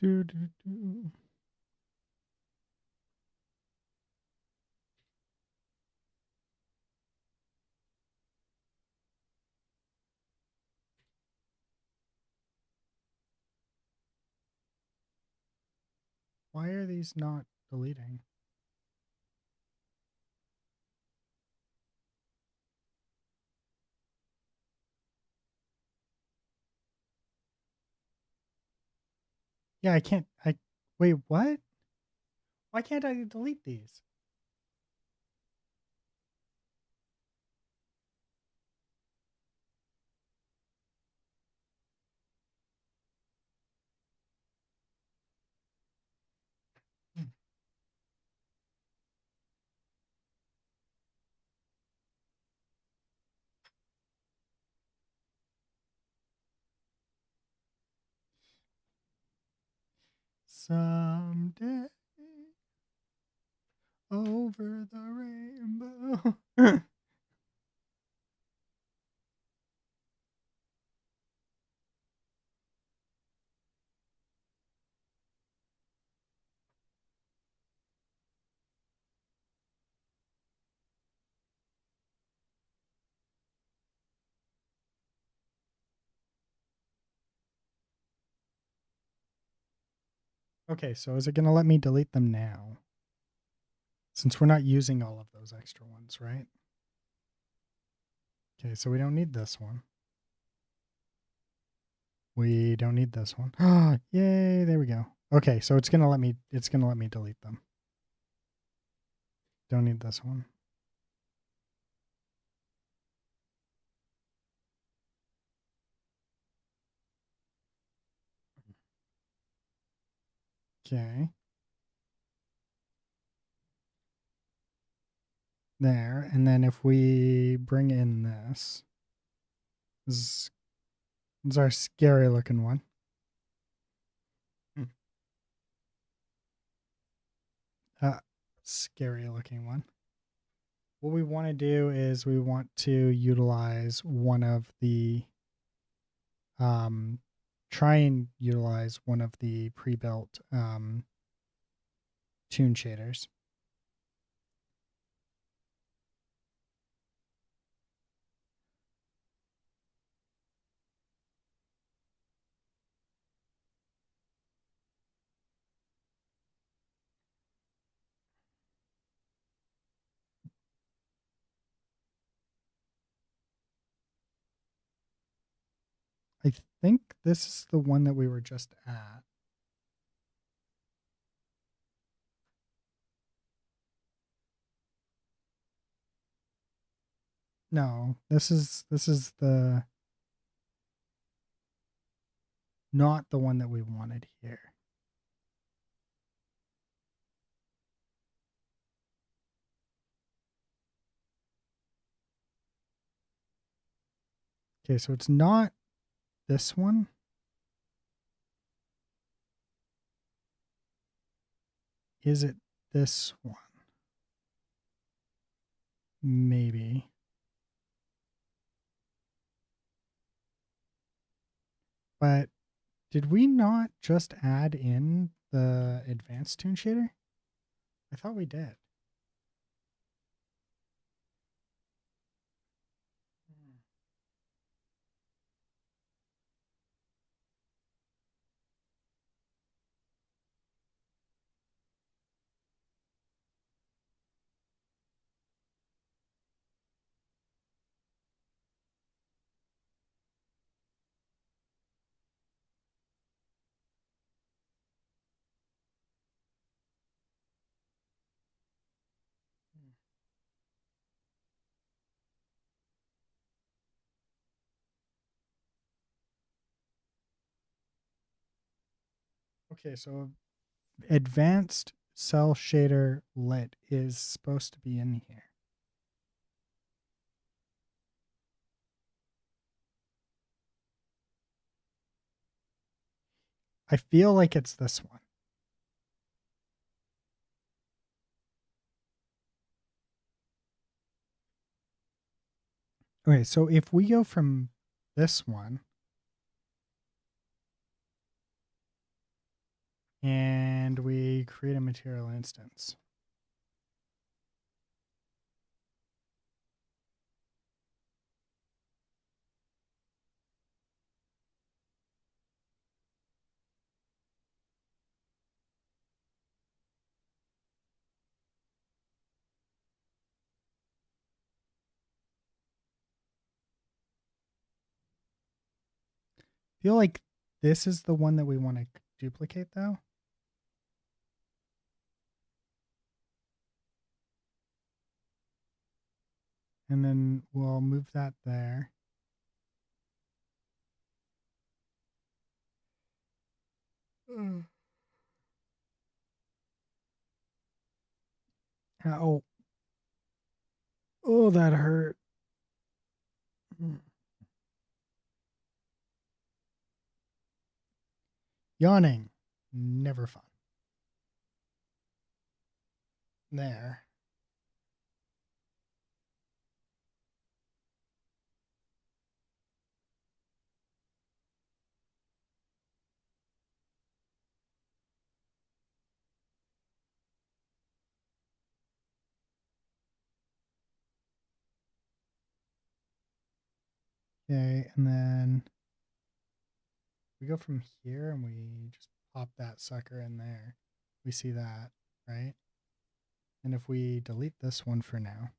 Do, do, do. Why are these not deleting? Yeah, I can't. Wait, what? Why can't I delete these? Hmm. Someday over the rainbow. Okay, so is it going to let me delete them now? Since we're not using all of those extra ones, right? Okay, so we don't need this one. We don't need this one. Ah, yay, there we go. Okay, so it's going to let me delete them. Don't need this one. Okay. There, and then if we bring in this is our scary looking one. Scary looking one. What we want to do is we want to utilize one of the try and utilize one of the pre-built tune shaders. I think this is the one that we were just at. No, this is the not the one that we wanted here. Okay, so it's not this one. Is it this one? Maybe. But did we not just add in the advanced toon shader? I thought we did. Okay, so advanced cell shader lit is supposed to be in here. I feel like it's this one. Okay, so if we go from this one and we create a material instance. Feel like this is the one that we want to duplicate though. And then we'll move that there. Oh. Oh, that hurt. Yawning. Never fun. There. Okay, and then we go from here and we just pop that sucker in there. We see that, right? And if we delete this one for now,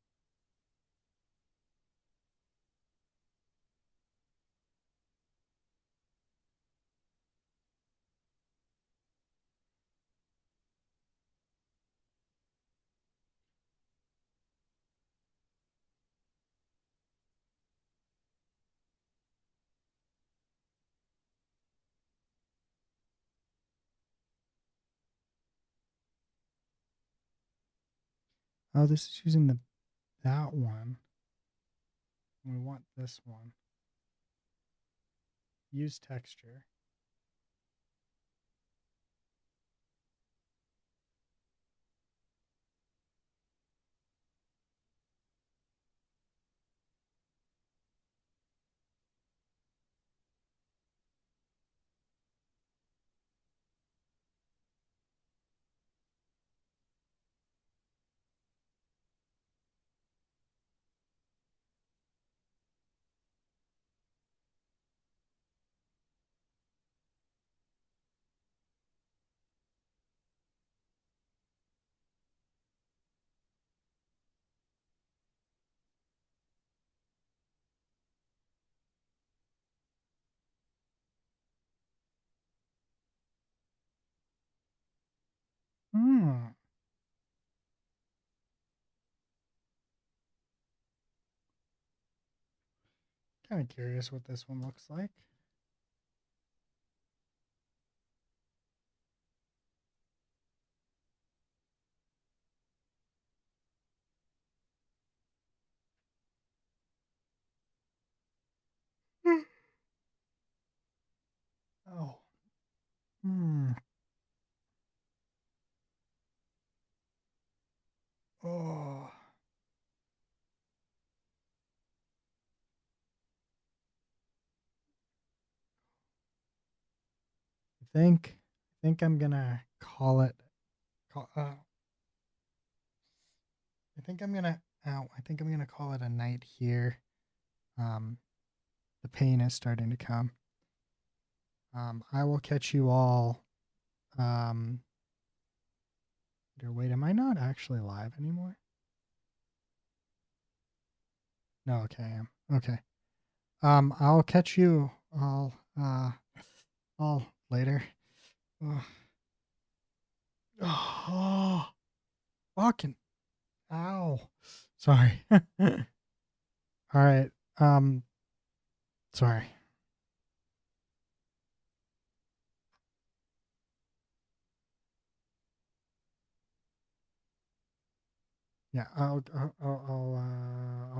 oh, this is using that one. We want this one. Use texture. Hmm. Kind of curious what this one looks like. Oh. Hmm. Oh. I think I'm gonna call it. I think I'm gonna. Ow, I think I'm gonna call it a night here. The pain is starting to come. I will catch you all. Wait, am I not actually live anymore? No, okay, I am. Okay. I'll catch you all later. Ugh. Oh, fucking ow. Sorry. All right. Sorry. Yeah, I'll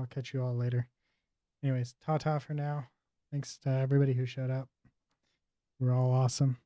catch you all later. Anyways, ta for now. Thanks to everybody who showed up. We're all awesome.